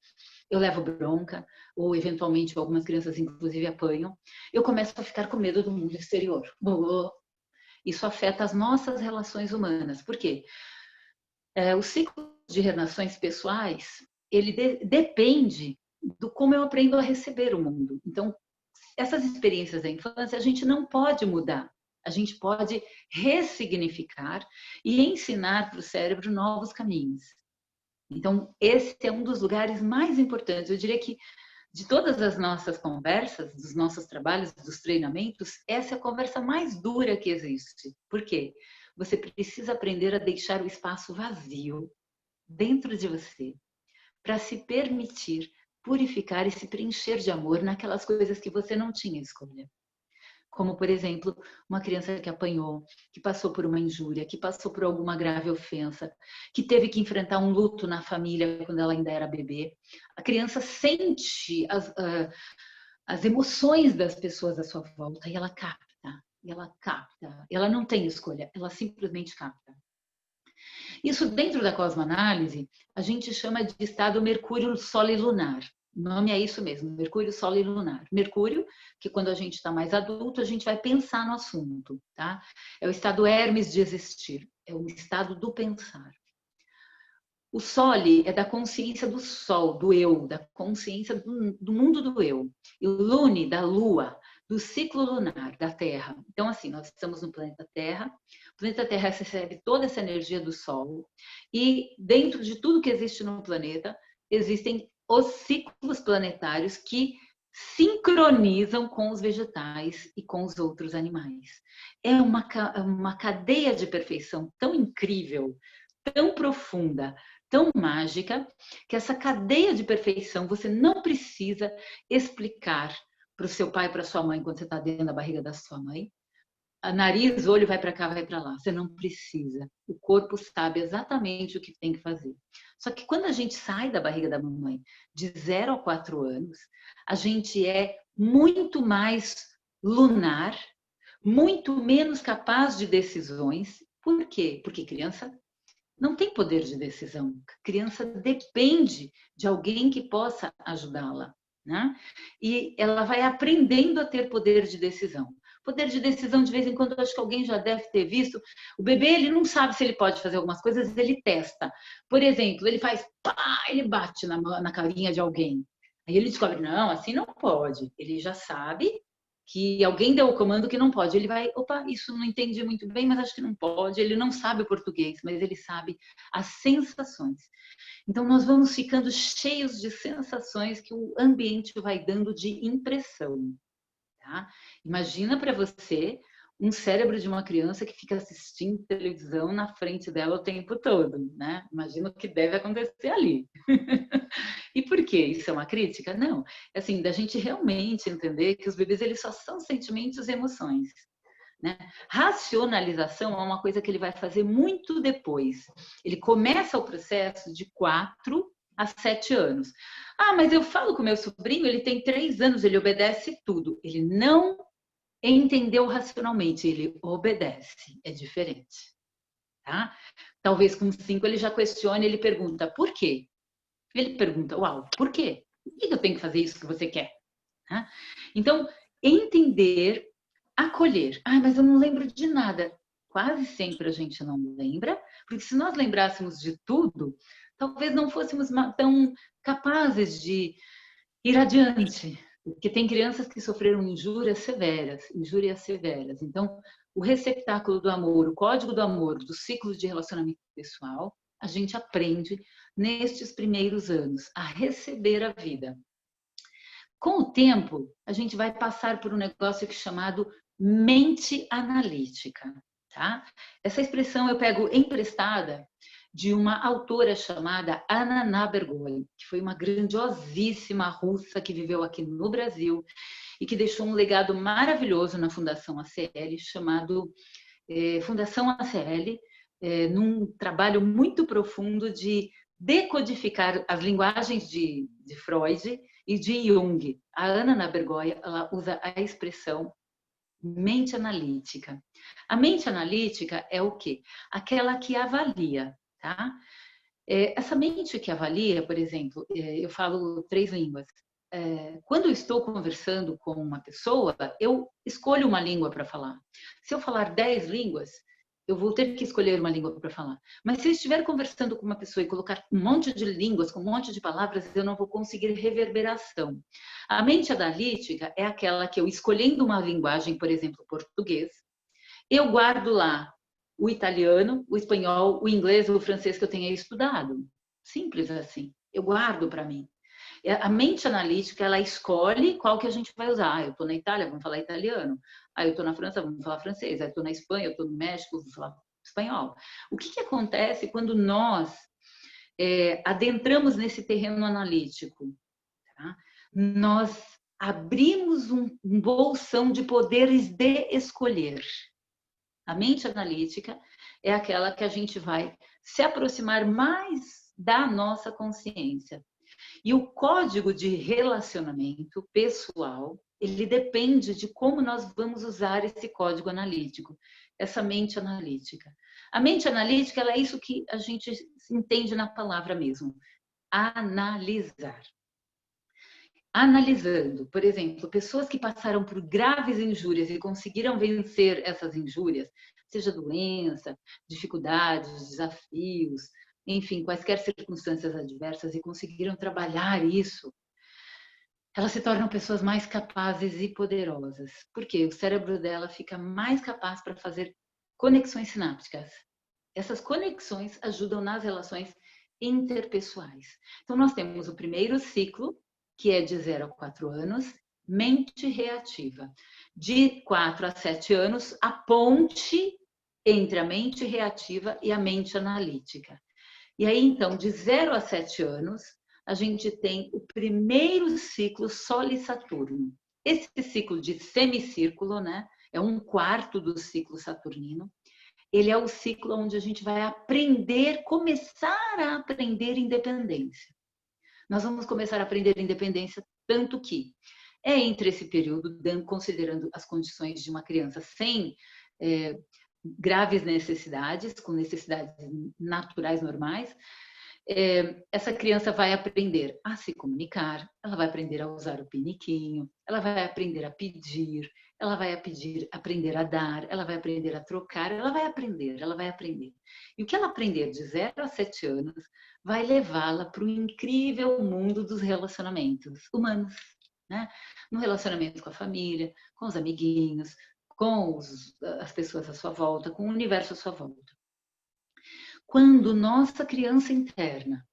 eu levo bronca, ou eventualmente algumas crianças inclusive apanham, eu começo a ficar com medo do mundo exterior. Isso afeta as nossas relações humanas. Por quê? O ciclo de relações pessoais, ele depende do como eu aprendo a receber o mundo. Então, essas experiências da infância, a gente não pode mudar. A gente pode ressignificar e ensinar para o cérebro novos caminhos. Então, esse é um dos lugares mais importantes. Eu diria que de todas as nossas conversas, dos nossos trabalhos, dos treinamentos, essa é a conversa mais dura que existe. Por quê? Você precisa aprender a deixar o espaço vazio dentro de você para se permitir purificar e se preencher de amor naquelas coisas que você não tinha escolha. Como, por exemplo, uma criança que apanhou, que passou por uma injúria, que passou por alguma grave ofensa, que teve que enfrentar um luto na família quando ela ainda era bebê. A criança sente as emoções das pessoas à sua volta e ela capta. Ela não tem escolha, ela simplesmente capta. Isso dentro da cosmoanálise, a gente chama de estado Mercúrio, Sol e Lunar. O nome é isso mesmo, Mercúrio, Sol e Lunar. Mercúrio, que quando a gente está mais adulto, a gente vai pensar no assunto, tá? É o estado Hermes de existir, é o estado do pensar. O Sol é da consciência do Sol, do eu, da consciência do mundo do eu. E o Lune, da Lua, do ciclo lunar, da Terra. Então, assim, nós estamos no planeta Terra. O planeta Terra recebe toda essa energia do Sol. E dentro de tudo que existe no planeta, existem os ciclos planetários que sincronizam com os vegetais e com os outros animais. É uma cadeia de perfeição tão incrível, tão profunda, tão mágica, que essa cadeia de perfeição você não precisa explicar para o seu pai, para sua mãe, quando você está dentro da barriga da sua mãe. Nariz, olho, vai para cá, vai para lá. Você não precisa. O corpo sabe exatamente o que tem que fazer. Só que quando a gente sai da barriga da mamãe de 0 a 4 anos, a gente é muito mais lunar, muito menos capaz de decisões. Por quê? Porque criança não tem poder de decisão. Criança depende de alguém que possa ajudá-la, né? E ela vai aprendendo a ter poder de decisão. Poder de decisão, de vez em quando, acho que alguém já deve ter visto. O bebê, ele não sabe se ele pode fazer algumas coisas, ele testa. Por exemplo, ele faz pá, ele bate na carinha de alguém. Aí ele descobre, não, assim não pode. Ele já sabe que alguém deu o comando que não pode. Ele vai, opa, isso não entendi muito bem, mas acho que não pode. Ele não sabe o português, mas ele sabe as sensações. Então, nós vamos ficando cheios de sensações que o ambiente vai dando de impressão. Tá? Imagina para você um cérebro de uma criança que fica assistindo televisão na frente dela o tempo todo, né? Imagina o que deve acontecer ali. E por quê? Isso é uma crítica? Não. É assim, da gente realmente entender que os bebês eles só são sentimentos e emoções. Né? Racionalização é uma coisa que ele vai fazer muito depois. Ele começa o processo de 4 a 7 anos. Mas eu falo com meu sobrinho, ele tem 3 anos, ele obedece tudo. Ele não entendeu racionalmente, ele obedece. É diferente. Tá? Talvez com 5 ele já questione, ele pergunta, por quê? Ele pergunta, por quê? Por que eu tenho que fazer isso que você quer? Tá? Então, entender, acolher. Mas eu não lembro de nada. Quase sempre a gente não lembra, porque se nós lembrássemos de tudo, talvez não fôssemos tão capazes de ir adiante. Porque tem crianças que sofreram injúrias severas. Então, o receptáculo do amor, o código do amor, do ciclo de relacionamento pessoal, a gente aprende nestes primeiros anos a receber a vida. Com o tempo, a gente vai passar por um negócio que é chamado mente analítica, tá? Essa expressão eu pego emprestada de uma autora chamada Anna Nabergoi, que foi uma grandiosíssima russa que viveu aqui no Brasil e que deixou um legado maravilhoso na Fundação ACL, chamado Fundação ACL, num trabalho muito profundo de decodificar as linguagens de Freud e de Jung. A Anna Nabergoi, ela usa a expressão mente analítica. A mente analítica é o quê? Aquela que avalia, tá? Essa mente que avalia, por exemplo, eu falo 3 línguas. Quando eu estou conversando com uma pessoa, eu escolho uma língua para falar. Se eu falar 10 línguas, eu vou ter que escolher uma língua para falar. Mas se eu estiver conversando com uma pessoa e colocar um monte de línguas, com um monte de palavras, eu não vou conseguir reverberação. A mente analítica é aquela que eu, escolhendo uma linguagem, por exemplo, português, eu guardo lá o italiano, o espanhol, o inglês, o francês que eu tenha estudado. Simples assim. Eu guardo para mim. A mente analítica, ela escolhe qual que a gente vai usar. Eu estou na Itália, vamos falar italiano. Eu estou na França, vamos falar francês. Eu estou na Espanha, eu estou no México, vamos falar espanhol. O que acontece quando nós adentramos nesse terreno analítico? Tá? Nós abrimos um bolsão de poderes de escolher. A mente analítica é aquela que a gente vai se aproximar mais da nossa consciência. E o código de relacionamento pessoal, ele depende de como nós vamos usar esse código analítico, essa mente analítica. A mente analítica, ela é isso que a gente entende na palavra mesmo, analisar. Analisando, por exemplo, pessoas que passaram por graves injúrias e conseguiram vencer essas injúrias, seja doença, dificuldades, desafios, enfim, quaisquer circunstâncias adversas, e conseguiram trabalhar isso, elas se tornam pessoas mais capazes e poderosas. Porque o cérebro dela fica mais capaz para fazer conexões sinápticas. Essas conexões ajudam nas relações interpessoais. Então, nós temos o primeiro ciclo, que é de 0 a 4 anos, mente reativa. De 4 a 7 anos, a ponte entre a mente reativa e a mente analítica. E aí, então, de 0 a 7 anos, a gente tem o primeiro ciclo Sol e Saturno. Esse ciclo de semicírculo, né, é 1/4 do ciclo saturnino. Ele é o ciclo onde a gente vai aprender, começar a aprender independência. Nós vamos começar a aprender independência, tanto que é entre esse período, considerando as condições de uma criança sem graves necessidades, com necessidades naturais normais, essa criança vai aprender a se comunicar, ela vai aprender a usar o piniquinho, ela vai aprender a pedir, ela vai aprender a dar, ela vai aprender a trocar, ela vai aprender. E o que ela aprender de 0 a 7 anos vai levá-la para o incrível mundo dos relacionamentos humanos, né? No relacionamento com a família, com os amiguinhos, com as pessoas à sua volta, com o universo à sua volta. Quando nossa criança interna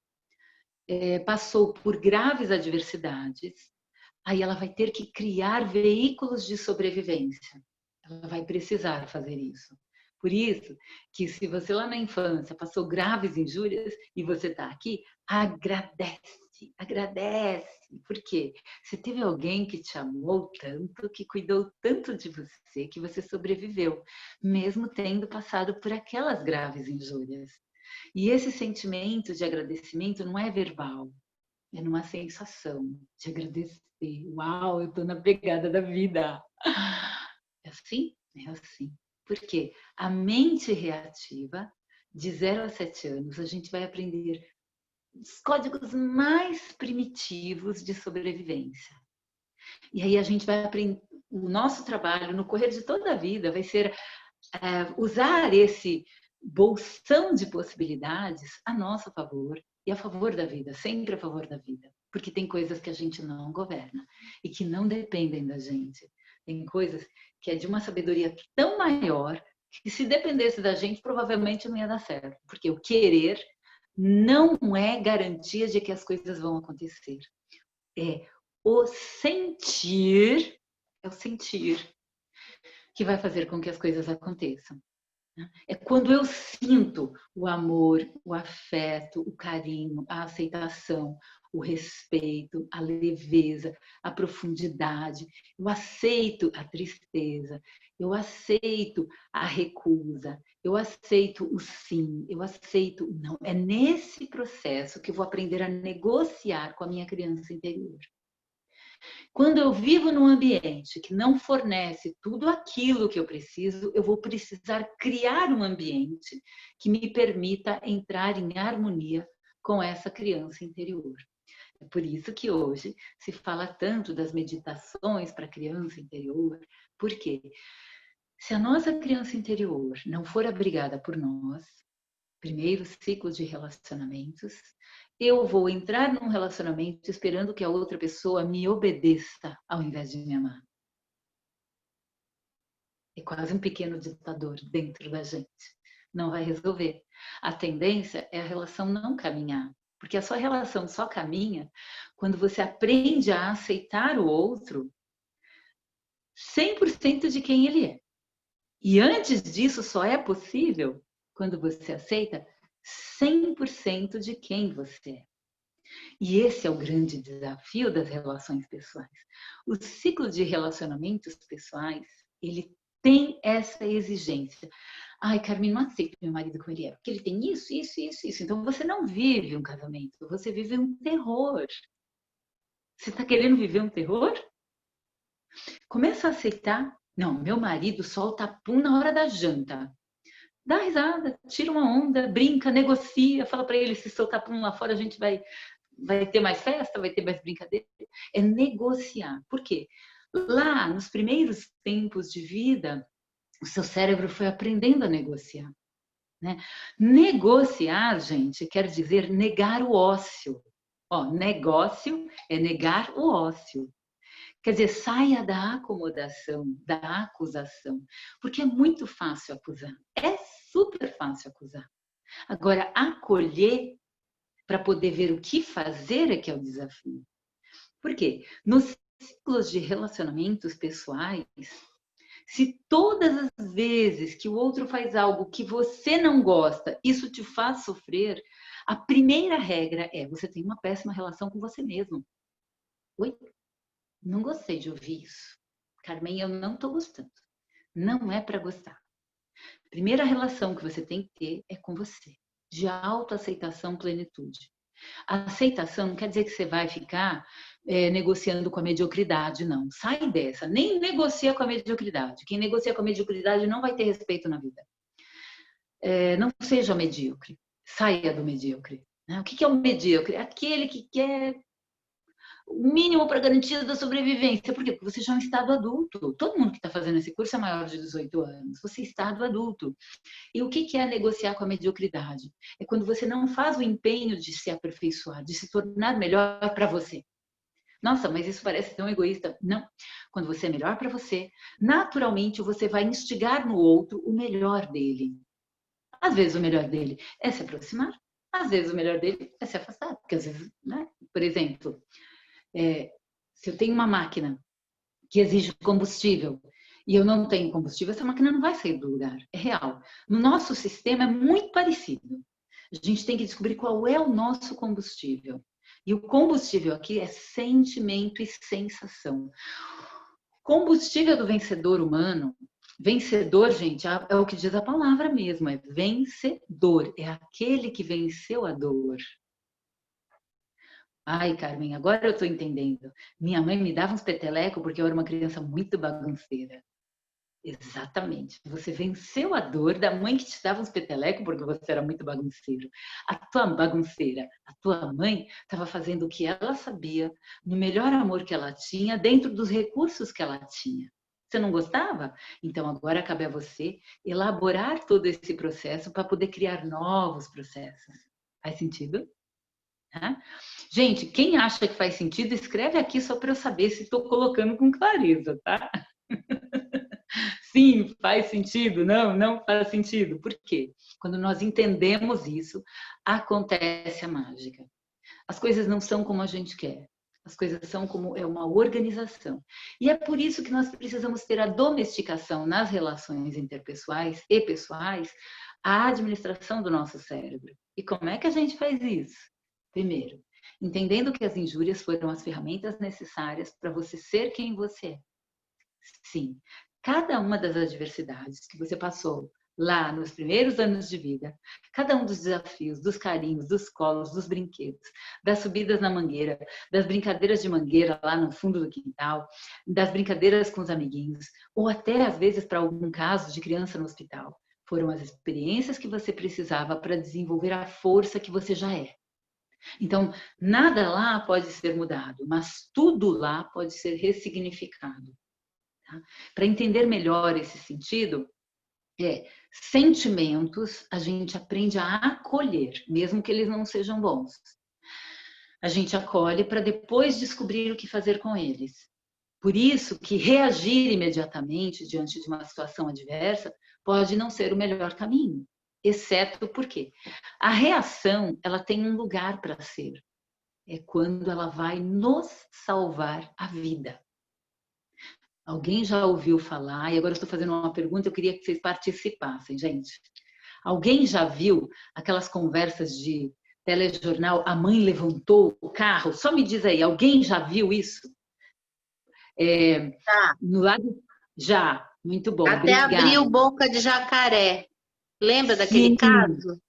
passou por graves adversidades, aí ela vai ter que criar veículos de sobrevivência. Ela vai precisar fazer isso. Por isso que se você lá na infância passou graves injúrias e você está aqui, agradece. Por quê? Você teve alguém que te amou tanto, que cuidou tanto de você, que você sobreviveu, mesmo tendo passado por aquelas graves injúrias. E esse sentimento de agradecimento não é verbal, é numa sensação de agradecer. Uau, eu estou na pegada da vida. É assim? É assim. Porque a mente reativa, de 0 a 7 anos, a gente vai aprender os códigos mais primitivos de sobrevivência. E aí a gente vai aprender, o nosso trabalho no correr de toda a vida vai ser usar esse bolsão de possibilidades a nosso favor e a favor da vida, sempre a favor da vida. Porque tem coisas que a gente não governa e que não dependem da gente. Tem coisas que é de uma sabedoria tão maior que se dependesse da gente, provavelmente não ia dar certo. Porque o querer não é garantia de que as coisas vão acontecer. É o sentir que vai fazer com que as coisas aconteçam. É quando eu sinto o amor, o afeto, o carinho, a aceitação, o respeito, a leveza, a profundidade. Eu aceito a tristeza, eu aceito a recusa, eu aceito o sim, eu aceito o não. É nesse processo que eu vou aprender a negociar com a minha criança interior. Quando eu vivo num ambiente que não fornece tudo aquilo que eu preciso, eu vou precisar criar um ambiente que me permita entrar em harmonia com essa criança interior. É por isso que hoje se fala tanto das meditações para a criança interior, porque se a nossa criança interior não for abrigada por nós, primeiro ciclo de relacionamentos, eu vou entrar num relacionamento esperando que a outra pessoa me obedeça ao invés de me amar. É quase um pequeno ditador dentro da gente. Não vai resolver. A tendência é a relação não caminhar. Porque a sua relação só caminha quando você aprende a aceitar o outro 100% de quem ele é. E antes disso só é possível quando você aceita 100% de quem você é. E esse é o grande desafio das relações pessoais. O ciclo de relacionamentos pessoais, ele tem essa exigência. Ai, Carmen, não aceito meu marido como ele é, porque ele tem isso, isso, isso, isso. Então você não vive um casamento, você vive um terror. Você está querendo viver um terror? Começa a aceitar. Não, meu marido solta pum na hora da janta. Dá risada, tira uma onda, brinca, negocia, fala para ele, se soltar pum lá fora a gente vai ter mais festa, vai ter mais brincadeira. É negociar. Por quê? Lá, nos primeiros tempos de vida, o seu cérebro foi aprendendo a negociar. Né? Negociar, gente, quer dizer negar o ócio. Ó, negócio é negar o ócio. Quer dizer, saia da acomodação, da acusação. Porque é muito fácil acusar. É super fácil acusar. Agora, acolher para poder ver o que fazer é que é o desafio. Por quê? Nos ciclos de relacionamentos pessoais, se todas as vezes que o outro faz algo que você não gosta, isso te faz sofrer, a primeira regra é: você tem uma péssima relação com você mesmo. Oi? Não gostei de ouvir isso. Carmen, eu não estou gostando. Não é para gostar. Primeira relação que você tem que ter é com você. De autoaceitação, plenitude. A aceitação não quer dizer que você vai ficar negociando com a mediocridade, não. Sai dessa. Nem negocia com a mediocridade. Quem negocia com a mediocridade não vai ter respeito na vida. Não seja medíocre. Saia do medíocre. O que é o medíocre? Aquele que quer o mínimo para garantia da sobrevivência. Por quê? Porque você já é um estado adulto. Todo mundo que está fazendo esse curso é maior de 18 anos. Você é estado adulto. E o que é negociar com a mediocridade? É quando você não faz o empenho de se aperfeiçoar, de se tornar melhor para você. Nossa, mas isso parece tão egoísta. Não. Quando você é melhor para você, naturalmente você vai instigar no outro o melhor dele. Às vezes o melhor dele é se aproximar, às vezes o melhor dele é se afastar. Porque às vezes, né? Por exemplo, se eu tenho uma máquina que exige combustível e eu não tenho combustível, essa máquina não vai sair do lugar. É real. No nosso sistema é muito parecido. A gente tem que descobrir qual é o nosso combustível. E o combustível aqui é sentimento e sensação. Combustível do vencedor humano, vencedor, gente, é o que diz a palavra mesmo, é vencedor, é aquele que venceu a dor. Ai, Carmen, agora eu estou entendendo. Minha mãe me dava uns petelecos porque eu era uma criança muito bagunceira. Exatamente. Você venceu a dor da mãe que te dava uns petelecos porque você era muito bagunceiro. A tua bagunceira, a tua mãe estava fazendo o que ela sabia, no melhor amor que ela tinha, dentro dos recursos que ela tinha. Você não gostava? Então agora cabe a você elaborar todo esse processo para poder criar novos processos. Faz sentido? Gente, quem acha que faz sentido, escreve aqui só para eu saber se estou colocando com clareza, tá? Sim, faz sentido. Não, não faz sentido. Por quê? Quando nós entendemos isso, acontece a mágica. As coisas não são como a gente quer. As coisas são como é uma organização. E é por isso que nós precisamos ter a domesticação nas relações interpessoais e pessoais, a administração do nosso cérebro. E como é que a gente faz isso? Primeiro, entendendo que as injúrias foram as ferramentas necessárias para você ser quem você é. Sim, cada uma das adversidades que você passou lá nos primeiros anos de vida, cada um dos desafios, dos carinhos, dos colos, dos brinquedos, das subidas na mangueira, das brincadeiras de mangueira lá no fundo do quintal, das brincadeiras com os amiguinhos, ou até às vezes para algum caso de criança no hospital, foram as experiências que você precisava para desenvolver a força que você já é. Então, nada lá pode ser mudado, mas tudo lá pode ser ressignificado. Tá? Para entender melhor esse sentido, sentimentos a gente aprende a acolher, mesmo que eles não sejam bons. A gente acolhe para depois descobrir o que fazer com eles. Por isso que reagir imediatamente diante de uma situação adversa pode não ser o melhor caminho, exceto porque a reação ela tem um lugar para ser. É quando ela vai nos salvar a vida. Alguém já ouviu falar, e agora eu estou fazendo uma pergunta, eu queria que vocês participassem, gente. Alguém já viu aquelas conversas de telejornal, a mãe levantou o carro? Só me diz aí, alguém já viu isso? No lado... Já, muito bom, Até obrigada. abriu boca de jacaré. Lembra daquele Sim. caso?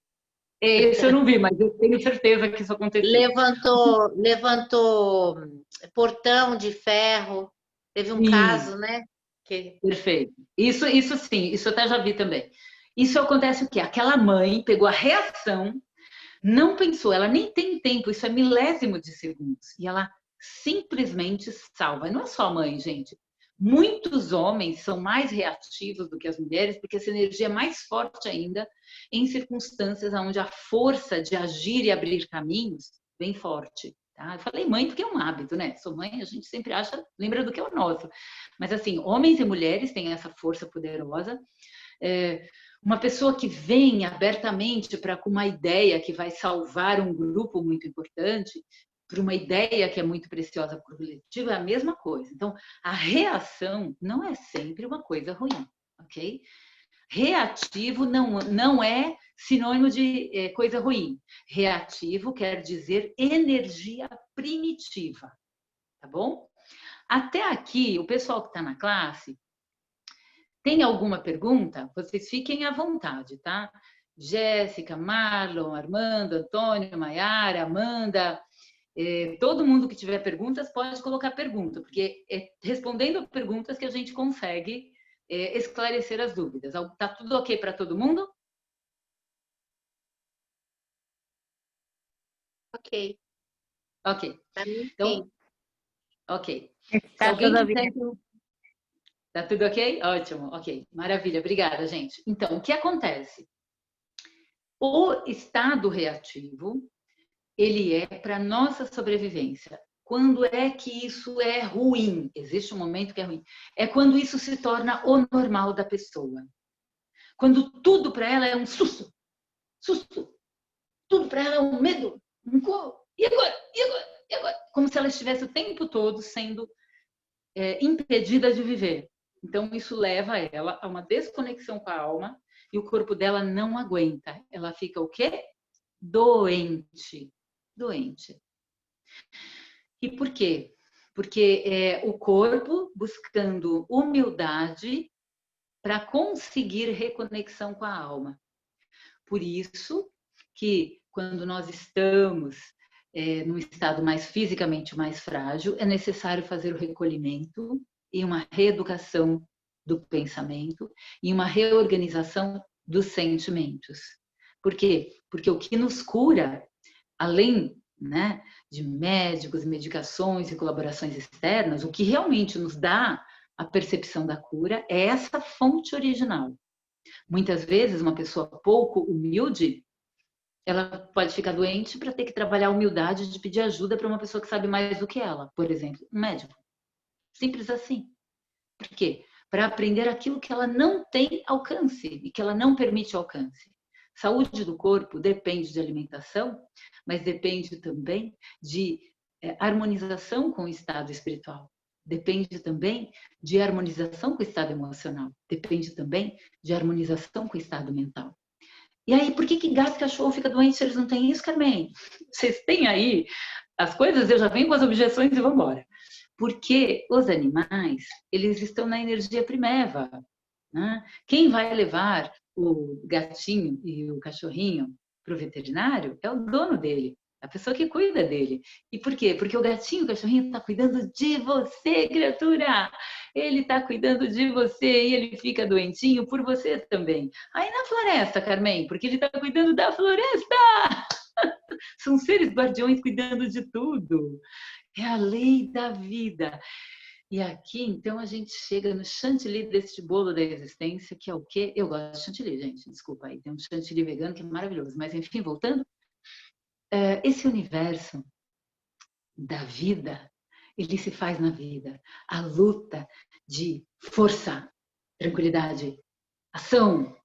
Esse eu não vi, mas eu tenho certeza que isso aconteceu. Levantou portão de ferro. Teve um caso, né? Perfeito. Isso sim, isso eu até já vi também. Isso acontece o quê? Aquela mãe pegou a reação, não pensou, ela nem tem tempo, isso é milésimo de segundos. E ela simplesmente salva. E não é só a mãe, gente. Muitos homens são mais reativos do que as mulheres, porque essa energia é mais forte ainda em circunstâncias onde a força de agir e abrir caminhos vem forte. Tá? Eu falei mãe porque é um hábito, né? Sou mãe, a gente sempre lembra do que é o nosso. Mas assim, homens e mulheres têm essa força poderosa. Uma pessoa que vem abertamente com uma ideia que vai salvar um grupo muito importante, para uma ideia que é muito preciosa para o coletivo, é a mesma coisa. Então, a reação não é sempre uma coisa ruim, ok? Reativo não é sinônimo de coisa ruim. Reativo quer dizer energia primitiva, tá bom? Até aqui, o pessoal que está na classe, tem alguma pergunta? Vocês fiquem à vontade, tá? Jéssica, Marlon, Armando, Antônio, Maiara, Amanda... todo mundo que tiver perguntas pode colocar pergunta, porque é respondendo perguntas que a gente consegue esclarecer as dúvidas. Tá tudo ok para todo mundo? Ok. Ok. Então, ok. Tá tudo bem. Tá tudo ok? Ótimo, ok. Maravilha, obrigada, gente. Então, o que acontece? O estado reativo, ele é para nossa sobrevivência. Quando é que isso é ruim? Existe um momento que é ruim. É quando isso se torna o normal da pessoa. Quando tudo para ela é um susto. Susto. Tudo para ela é um medo. E agora? E agora? E agora? Como se ela estivesse o tempo todo sendo impedida de viver. Então, isso leva ela a uma desconexão com a alma e o corpo dela não aguenta. Ela fica o quê? Doente. E por quê? Porque é o corpo buscando humildade para conseguir reconexão com a alma. Por isso que quando nós estamos num estado mais fisicamente mais frágil, é necessário fazer o recolhimento e uma reeducação do pensamento e uma reorganização dos sentimentos. Por quê? Porque o que nos cura, além, né, de médicos, medicações e colaborações externas, o que realmente nos dá a percepção da cura é essa fonte original. Muitas vezes, uma pessoa pouco humilde, ela pode ficar doente para ter que trabalhar a humildade de pedir ajuda para uma pessoa que sabe mais do que ela, por exemplo, um médico. Simples assim. Por quê? para aprender aquilo que ela não tem alcance e que ela não permite alcance. Saúde do corpo depende de alimentação, mas depende também de harmonização com o estado espiritual. Depende também de harmonização com o estado emocional. Depende também de harmonização com o estado mental. E aí, por que gato e cachorro fica doente se eles não têm isso, Carmen? Vocês têm aí as coisas, eu já venho com as objeções e vamos embora. Porque os animais, eles estão na energia primeva, né? Quem vai levar o gatinho e o cachorrinho para o veterinário é o dono dele, a pessoa que cuida dele. E por quê? Porque o gatinho e o cachorrinho está cuidando de você, criatura! Ele está cuidando de você e ele fica doentinho por você também. Aí na floresta, Carmen, porque ele está cuidando da floresta! São seres guardiões cuidando de tudo. É a lei da vida. E aqui, então, a gente chega no chantilly deste bolo da existência, que é o quê? Eu gosto de chantilly, gente, desculpa aí. Tem um chantilly vegano que é maravilhoso. Mas, enfim, voltando. Esse universo da vida, ele se faz na vida. A luta de força, tranquilidade, ação,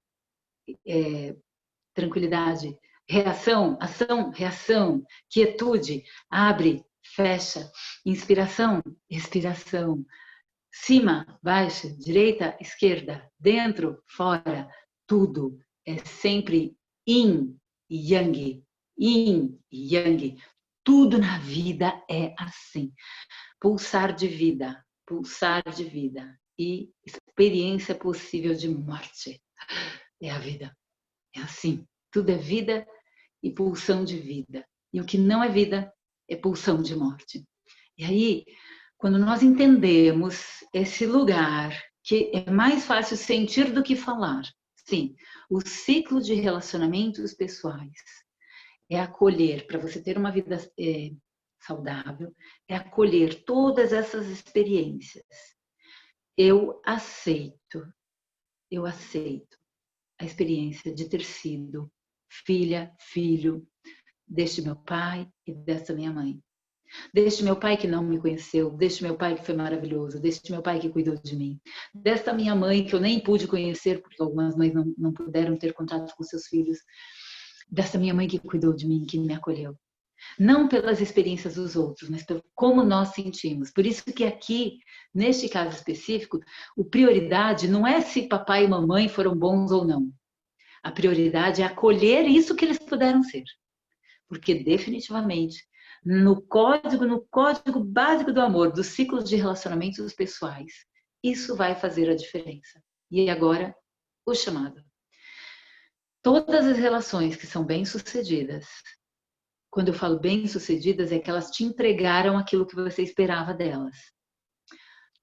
tranquilidade, reação, ação, reação, quietude, abre, fecha, inspiração, expiração, cima, baixo, direita, esquerda, dentro, fora, tudo é sempre yin e yang, yin e yang. Tudo na vida é assim. Pulsar de vida e experiência possível de morte. É a vida. É assim. Tudo é vida e pulsão de vida. E o que não é vida é pulsão de morte. E aí, quando nós entendemos esse lugar, que é mais fácil sentir do que falar. Sim, o ciclo de relacionamentos pessoais é acolher, para você ter uma vida saudável, é acolher todas essas experiências. Eu aceito a experiência de ter sido filha, filho deste meu pai e desta minha mãe. Deste meu pai que não me conheceu, deste meu pai que foi maravilhoso, deste meu pai que cuidou de mim, desta minha mãe que eu nem pude conhecer, porque algumas mães não puderam ter contato com seus filhos, desta minha mãe que cuidou de mim, que me acolheu. Não pelas experiências dos outros, mas pelo como nós sentimos. Por isso que aqui, neste caso específico, a prioridade não é se papai e mamãe foram bons ou não. A prioridade é acolher isso que eles puderam ser. Porque definitivamente, no código básico do amor, dos ciclos de relacionamentos pessoais, isso vai fazer a diferença. E agora, o chamado. Todas as relações que são bem-sucedidas, quando eu falo bem-sucedidas, é que elas te entregaram aquilo que você esperava delas.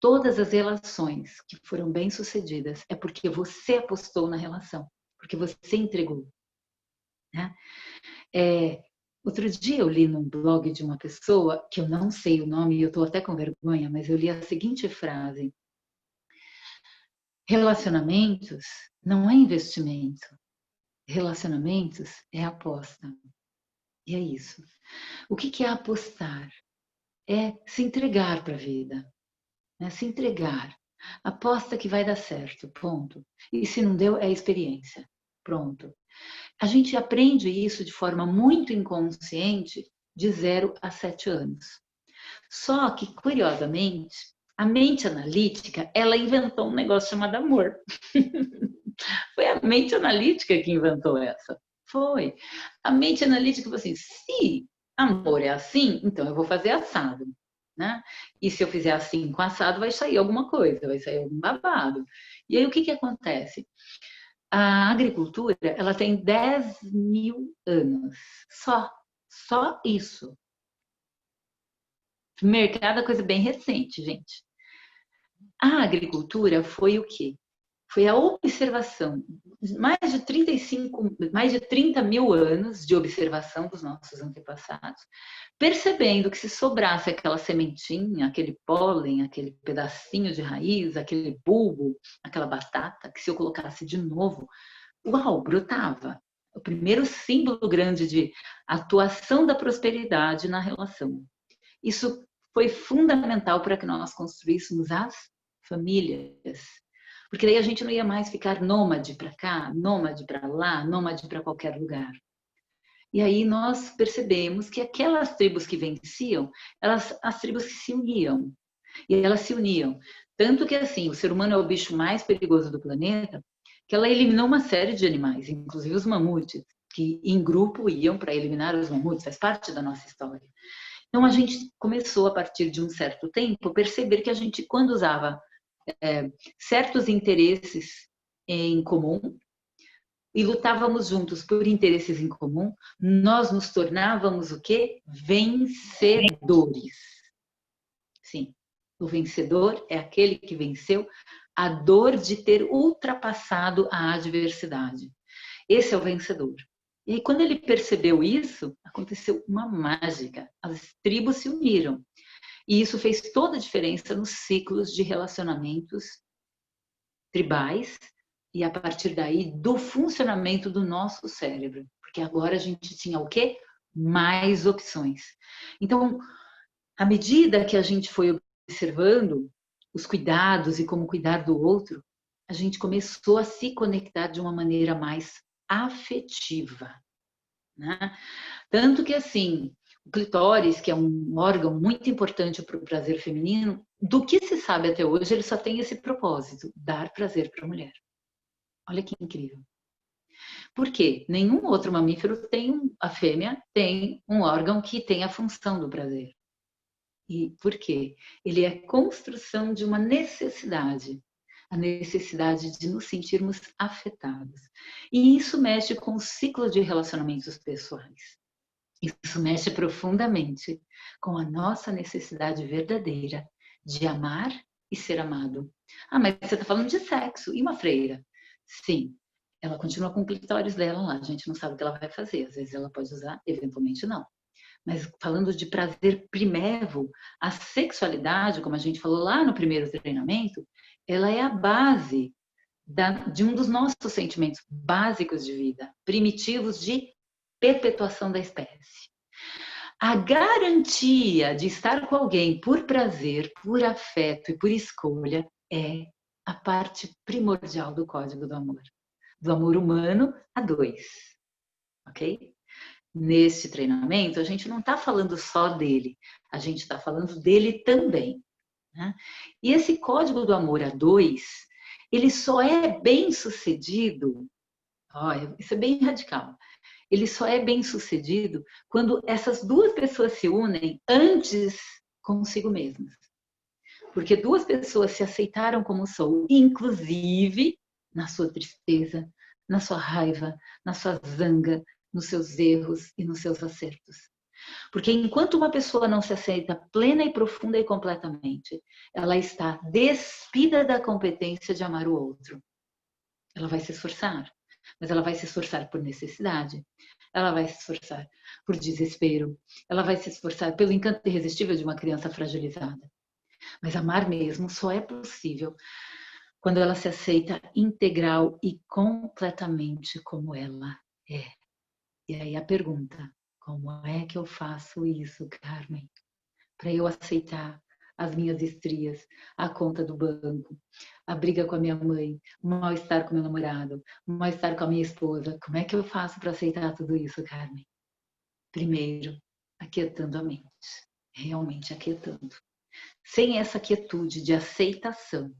Todas as relações que foram bem-sucedidas é porque você apostou na relação, porque você entregou. Né? Outro dia eu li num blog de uma pessoa, que eu não sei o nome e eu estou até com vergonha, mas eu li a seguinte frase: relacionamentos não é investimento, relacionamentos é aposta. E é isso. O que é apostar? É se entregar para a vida. É se entregar. Aposta que vai dar certo, ponto. E se não deu, é experiência. Pronto. A gente aprende isso de forma muito inconsciente de 0 a 7 anos. Só que, curiosamente, a mente analítica, ela inventou um negócio chamado amor. Foi a mente analítica que inventou essa. Foi. A mente analítica falou assim, se amor é assim, então eu vou fazer assado. Né? E se eu fizer assim com assado, vai sair alguma coisa, vai sair algum babado. E aí o que acontece? A agricultura, ela tem 10.000 anos. Só isso. O mercado é coisa bem recente, gente. A agricultura foi o quê? Foi a observação, mais de 30 mil anos de observação dos nossos antepassados, percebendo que se sobrasse aquela sementinha, aquele pólen, aquele pedacinho de raiz, aquele bulbo, aquela batata, que se eu colocasse de novo, uau, brotava. O primeiro símbolo grande de atuação da prosperidade na relação. Isso foi fundamental para que nós construíssemos as famílias. Porque daí a gente não ia mais ficar nômade para cá, nômade para lá, nômade para qualquer lugar. E aí nós percebemos que aquelas tribos que venciam, as tribos que se uniam. E elas se uniam. Tanto que, assim, o ser humano é o bicho mais perigoso do planeta, que ela eliminou uma série de animais, inclusive os mamutes, que em grupo iam para eliminar os mamutes, faz parte da nossa história. Então a gente começou, a partir de um certo tempo, a perceber que a gente, quando usava certos interesses em comum, e lutávamos juntos por interesses em comum, nós nos tornávamos o quê? Vencedores. Sim, o vencedor é aquele que venceu a dor de ter ultrapassado a adversidade. Esse é o vencedor. E aí, quando ele percebeu isso, aconteceu uma mágica. As tribos se uniram. E isso fez toda a diferença nos ciclos de relacionamentos tribais e, a partir daí, do funcionamento do nosso cérebro. Porque agora a gente tinha o quê? Mais opções. Então, à medida que a gente foi observando os cuidados e como cuidar do outro, a gente começou a se conectar de uma maneira mais afetiva, né? Tanto que, assim, o clitóris, que é um órgão muito importante para o prazer feminino, do que se sabe até hoje, ele só tem esse propósito, dar prazer para a mulher. Olha que incrível. Por quê? Nenhum outro mamífero a fêmea tem um órgão que tem a função do prazer. E por quê? Ele é construção de uma necessidade, a necessidade de nos sentirmos afetados. E isso mexe com o ciclo de relacionamentos pessoais. Isso mexe profundamente com a nossa necessidade verdadeira de amar e ser amado. Ah, mas você está falando de sexo. E uma freira? Sim, ela continua com o clitóris dela lá. A gente não sabe o que ela vai fazer. Às vezes ela pode usar, eventualmente não. Mas falando de prazer primevo, a sexualidade, como a gente falou lá no primeiro treinamento, ela é a base de um dos nossos sentimentos básicos de vida, primitivos de perpetuação da espécie. A garantia de estar com alguém por prazer, por afeto e por escolha é a parte primordial do código do amor humano a dois, ok? Neste treinamento, a gente não está falando só dele, a gente está falando dele também, né? E esse código do amor a dois, ele só é bem sucedido, isso é bem radical, ele só é bem sucedido quando essas duas pessoas se unem antes consigo mesmas. Porque duas pessoas se aceitaram como são, inclusive na sua tristeza, na sua raiva, na sua zanga, nos seus erros e nos seus acertos. Porque enquanto uma pessoa não se aceita plena e profunda e completamente, ela está despida da competência de amar o outro. Ela vai se esforçar, mas ela vai se esforçar por necessidade, ela vai se esforçar por desespero, ela vai se esforçar pelo encanto irresistível de uma criança fragilizada. Mas amar mesmo só é possível quando ela se aceita integral e completamente como ela é. E aí a pergunta, como é que eu faço isso, Carmen? Para eu aceitar as minhas estrias, a conta do banco, a briga com a minha mãe, o mal-estar com meu namorado, o mal-estar com a minha esposa. Como é que eu faço para aceitar tudo isso, Carmen? Primeiro, aquietando a mente. Realmente aquietando. Sem essa quietude de aceitação,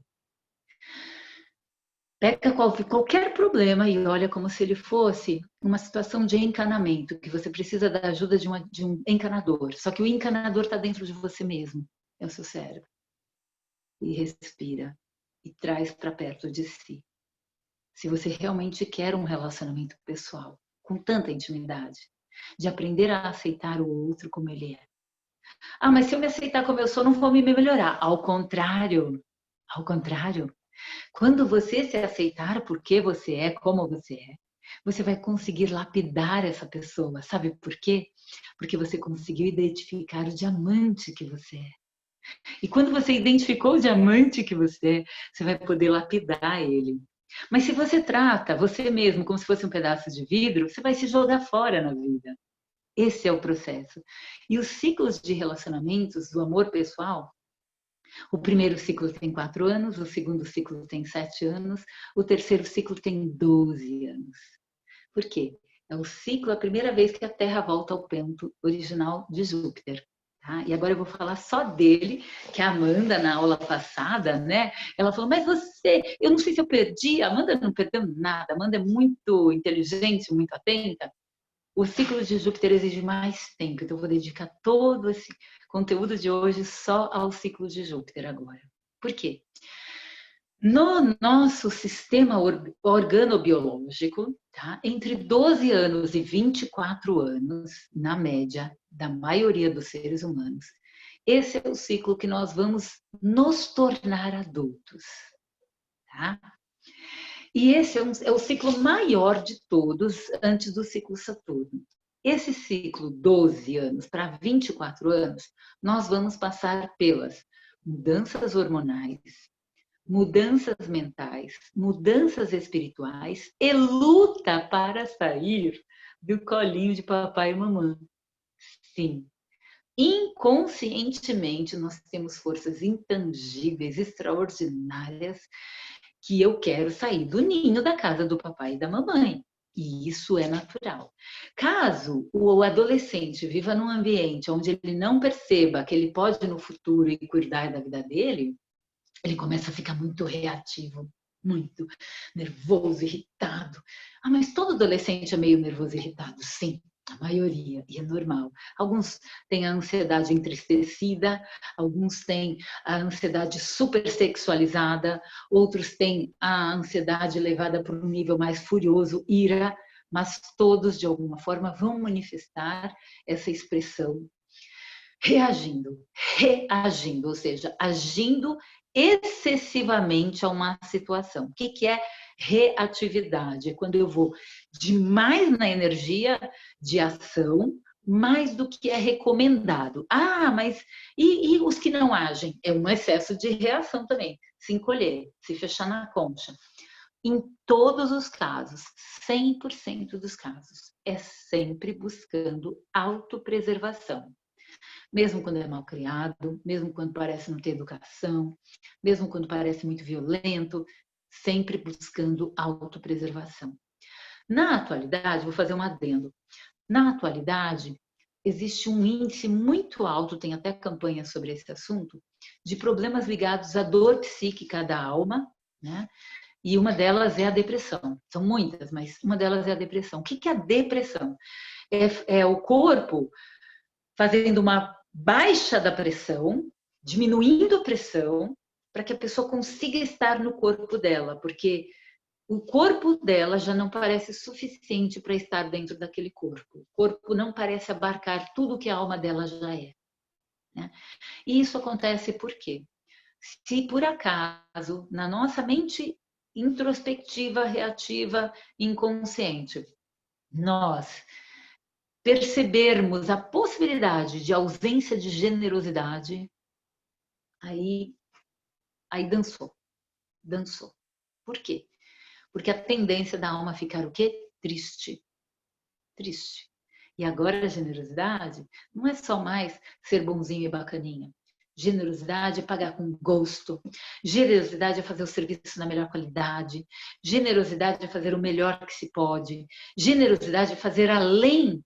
pega qualquer problema e olha como se ele fosse uma situação de encanamento, que você precisa da ajuda de um encanador. Só que o encanador está dentro de você mesmo, é o seu cérebro. E respira e traz para perto de si. Se você realmente quer um relacionamento pessoal, com tanta intimidade, de aprender a aceitar o outro como ele é. Ah, mas se eu me aceitar como eu sou, não vou me melhorar. Ao contrário. Quando você se aceitar porque você é como você é, você vai conseguir lapidar essa pessoa. Sabe por quê? Porque você conseguiu identificar o diamante que você é. E quando você identificou o diamante que você é, você vai poder lapidar ele. Mas se você trata você mesmo como se fosse um pedaço de vidro, você vai se jogar fora na vida. Esse é o processo. E os ciclos de relacionamentos do amor pessoal O primeiro ciclo tem 4 anos, o segundo ciclo tem 7 anos, o terceiro ciclo tem 12 anos. Por quê? É o ciclo, a primeira vez que a Terra volta ao ponto original de Júpiter. Tá? E agora eu vou falar só dele, que a Amanda, na aula passada, né? Ela falou, mas você, eu não sei se eu perdi. A Amanda não perdeu nada, a Amanda é muito inteligente, muito atenta. O ciclo de Júpiter exige mais tempo, então eu vou dedicar todo esse conteúdo de hoje só ao ciclo de Júpiter agora. Por quê? No nosso sistema organobiológico, tá? Entre 12 anos e 24 anos, na média da maioria dos seres humanos, esse é o ciclo que nós vamos nos tornar adultos. Tá? E esse é o ciclo maior de todos antes do ciclo Saturno. Esse ciclo, 12 anos para 24 anos, nós vamos passar pelas mudanças hormonais, mudanças mentais, mudanças espirituais e luta para sair do colinho de papai e mamãe. Sim, inconscientemente nós temos forças intangíveis, extraordinárias, que eu quero sair do ninho da casa do papai e da mamãe. E isso é natural. Caso o adolescente viva num ambiente onde ele não perceba que ele pode no futuro e cuidar da vida dele, ele começa a ficar muito reativo, muito nervoso, irritado. Ah, mas todo adolescente é meio nervoso e irritado, sim. A maioria, e é normal. Alguns têm a ansiedade entristecida, alguns têm a ansiedade super sexualizada, outros têm a ansiedade levada para um nível mais furioso, ira, mas todos, de alguma forma, vão manifestar essa expressão reagindo, ou seja, agindo excessivamente a uma situação. O que é reatividade? É quando eu vou demais na energia de ação, mais do que é recomendado. Ah, mas e os que não agem? É um excesso de reação também. Se encolher, se fechar na concha. Em todos os casos, 100% dos casos, é sempre buscando autopreservação. Mesmo quando é mal criado, mesmo quando parece não ter educação, mesmo quando parece muito violento, sempre buscando autopreservação. Na atualidade, vou fazer um adendo, na atualidade existe um índice muito alto, tem até campanha sobre esse assunto, de problemas ligados à dor psíquica da alma, né? E uma delas é a depressão. São muitas, mas uma delas é a depressão. O que é a depressão? É o corpo fazendo uma baixa da pressão, diminuindo a pressão, para que a pessoa consiga estar no corpo dela, porque o corpo dela já não parece suficiente para estar dentro daquele corpo. O corpo não parece abarcar tudo que a alma dela já é. Né? E isso acontece por quê? Se por acaso, na nossa mente introspectiva, reativa, inconsciente, nós percebermos a possibilidade de ausência de generosidade, aí dançou. Por quê? Porque a tendência da alma é ficar o quê? Triste. E agora a generosidade não é só mais ser bonzinho e bacaninha. Generosidade é pagar com gosto. Generosidade é fazer o serviço na melhor qualidade. Generosidade é fazer o melhor que se pode. Generosidade é fazer além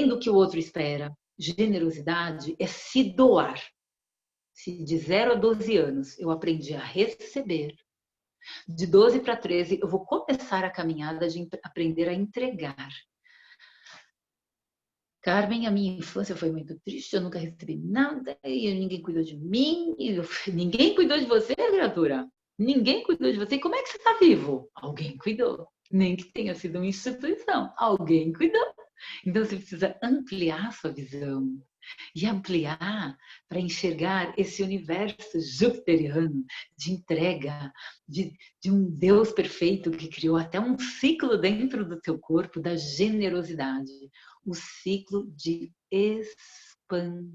do que o outro espera. Generosidade é se doar. Se de 0 a 12 anos eu aprendi a receber, de 12 para 13 eu vou começar a caminhada de aprender a entregar. Carmen, a minha infância foi muito triste, eu nunca recebi nada, e ninguém cuidou de mim, ninguém cuidou de você, criatura. Ninguém cuidou de você. E como é que você está vivo? Alguém cuidou. Nem que tenha sido uma instituição. Alguém cuidou. Então você precisa ampliar a sua visão e ampliar para enxergar esse universo jupiteriano de entrega, de um Deus perfeito que criou até um ciclo dentro do teu corpo da generosidade, o ciclo de expansão.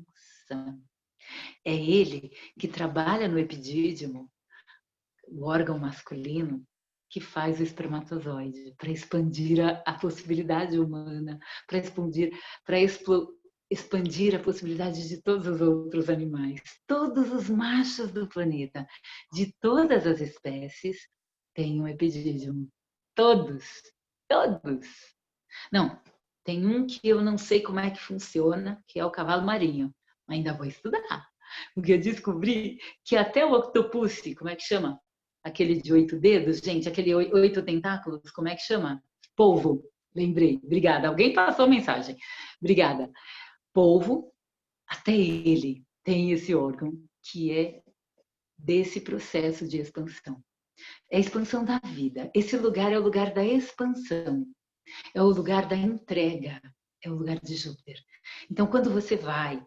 É ele que trabalha no epidídimo, o órgão masculino, que faz o espermatozoide, para expandir a possibilidade humana, para expandir a possibilidade de todos os outros animais. Todos os machos do planeta, de todas as espécies, têm um epidídimo. Todos. Todos. Não, tem um que eu não sei como é que funciona, que é o cavalo marinho. Ainda vou estudar. Porque eu descobri que até o octopus, como é que chama? Aquele de 8 dedos, gente, aquele 8 tentáculos, como é que chama? Polvo. Lembrei, obrigada. Alguém passou a mensagem. Obrigada. Polvo, até ele tem esse órgão que é desse processo de expansão. É a expansão da vida. Esse lugar é o lugar da expansão. É o lugar da entrega. É o lugar de Júpiter. Então, quando você vai,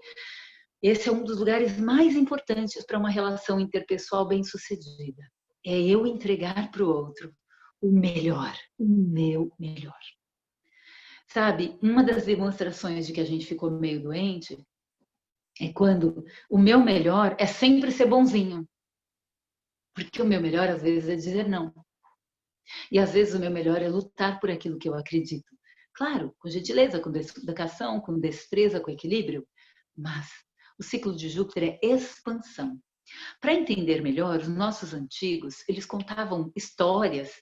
esse é um dos lugares mais importantes para uma relação interpessoal bem-sucedida. É eu entregar para o outro o melhor, o meu melhor. Sabe, uma das demonstrações de que a gente ficou meio doente é quando o meu melhor é sempre ser bonzinho. Porque o meu melhor, às vezes, é dizer não. E, às vezes, o meu melhor é lutar por aquilo que eu acredito. Claro, com gentileza, com dedicação, com destreza, com equilíbrio. Mas o ciclo de Júpiter é expansão. Para entender melhor, os nossos antigos, eles contavam histórias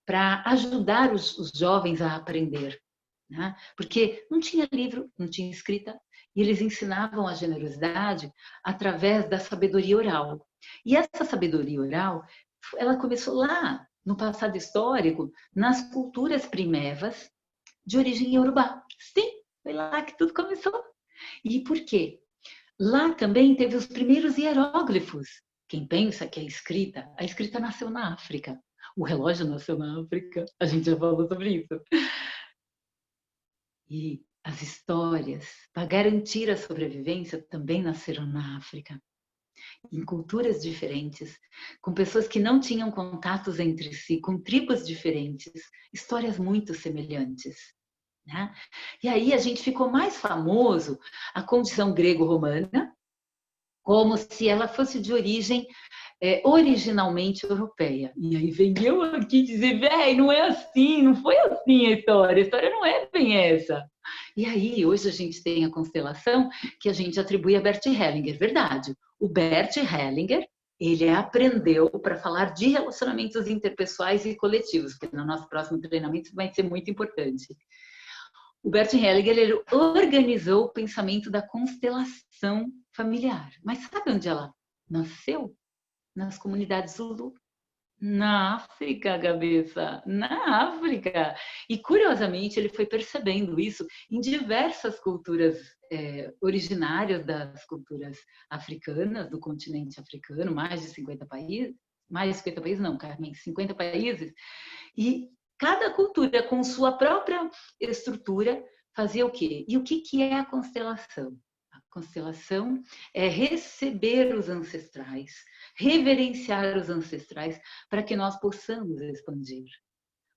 para ajudar os jovens a aprender. Né? Porque não tinha livro, não tinha escrita, e eles ensinavam a generosidade através da sabedoria oral. E essa sabedoria oral, ela começou lá, no passado histórico, nas culturas primevas de origem iorubá. Sim, foi lá que tudo começou. E por quê? Lá também teve os primeiros hieróglifos. Quem pensa que a escrita nasceu na África. O relógio nasceu na África. A gente já falou sobre isso. E as histórias, para garantir a sobrevivência, também nasceram na África. Em culturas diferentes, com pessoas que não tinham contatos entre si, com tribos diferentes, histórias muito semelhantes. Né? E aí a gente ficou mais famoso a condição grego-romana, como se ela fosse de origem originalmente europeia. E aí vem eu aqui dizer, não é assim, não foi assim a história não é bem essa. E aí, hoje a gente tem a constelação que a gente atribui a Bert Hellinger, verdade. O Bert Hellinger, ele aprendeu para falar de relacionamentos interpessoais e coletivos, porque no nosso próximo treinamento vai ser muito importante. O Bert Hellinger, ele organizou o pensamento da constelação familiar. Mas sabe onde ela nasceu? Nas comunidades Zulu. Na África, cabeça, na África. E, curiosamente, ele foi percebendo isso em diversas culturas originárias das culturas africanas, do continente africano, mais de 50 países. Mais de 50 países, não, Carmen, 50 países. E cada cultura, com sua própria estrutura, fazia o quê? E o que é a constelação? A constelação é receber os ancestrais, reverenciar os ancestrais para que nós possamos expandir.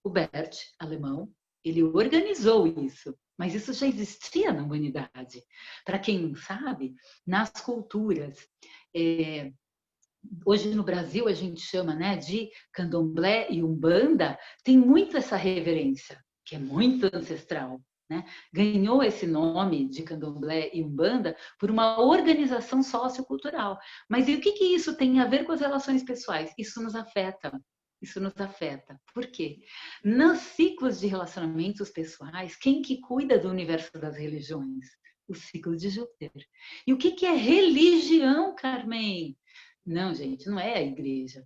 O Bert, alemão, ele organizou isso, mas isso já existia na humanidade. Para quem não sabe, nas culturas, hoje no Brasil a gente chama, né, de candomblé e umbanda, tem muito essa reverência, que é muito ancestral. Né? Ganhou esse nome de candomblé e umbanda por uma organização sociocultural. Mas e o que isso tem a ver com as relações pessoais? Isso nos afeta. Isso nos afeta. Por quê? Nos ciclos de relacionamentos pessoais, quem que cuida do universo das religiões? O ciclo de Júpiter. E o que é religião, Carmen? Não, gente, não é a igreja.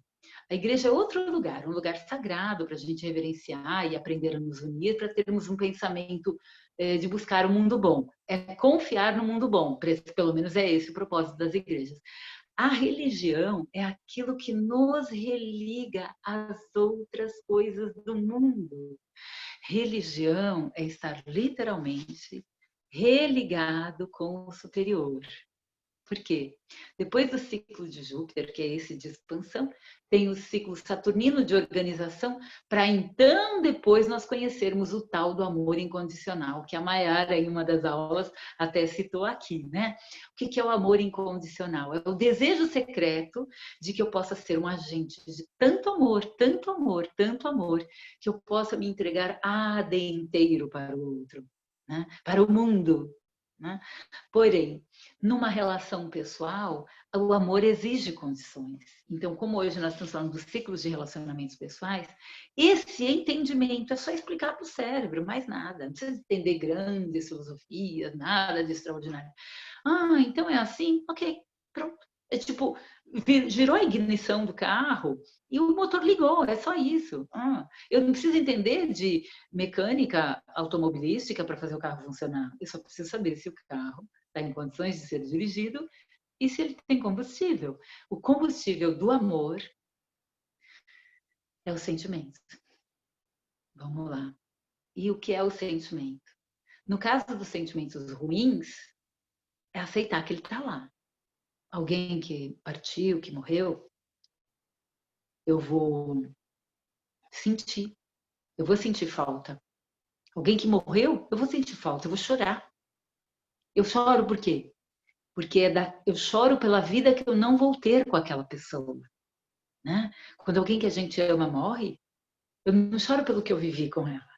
A igreja é outro lugar, um lugar sagrado para a gente reverenciar e aprender a nos unir, para termos um pensamento de buscar o mundo bom. É confiar no mundo bom, pelo menos é esse o propósito das igrejas. A religião é aquilo que nos religa às outras coisas do mundo. Religião é estar literalmente religado com o superior. Por quê? Depois do ciclo de Júpiter, que é esse de expansão, tem o ciclo saturnino de organização, para então depois nós conhecermos o tal do amor incondicional, que a Mayara, em uma das aulas, até citou aqui, né? O que é o amor incondicional? É o desejo secreto de que eu possa ser um agente de tanto amor, tanto amor, tanto amor, que eu possa me entregar inteiro para o outro, né? Para o mundo. né? Porém, numa relação pessoal, o amor exige condições. Então, como hoje nós estamos falando dos ciclos de relacionamentos pessoais, esse entendimento é só explicar para o cérebro, mais nada. Não precisa entender grandes filosofias, nada de extraordinário. Ah, então é assim? Ok, pronto. É tipo, girou a ignição do carro e o motor ligou, é só isso. Eu não preciso entender de mecânica automobilística para fazer o carro funcionar. Eu só preciso saber se o carro está em condições de ser dirigido e se ele tem combustível. O combustível do amor é o sentimento. Vamos lá. E o que é o sentimento? No caso dos sentimentos ruins, é aceitar que ele está lá. Alguém que partiu, que morreu, eu vou sentir. Eu vou sentir falta. Alguém que morreu, eu vou sentir falta, eu vou chorar. Eu choro por quê? Porque eu choro pela vida que eu não vou ter com aquela pessoa. Né? Quando alguém que a gente ama morre, eu não choro pelo que eu vivi com ela.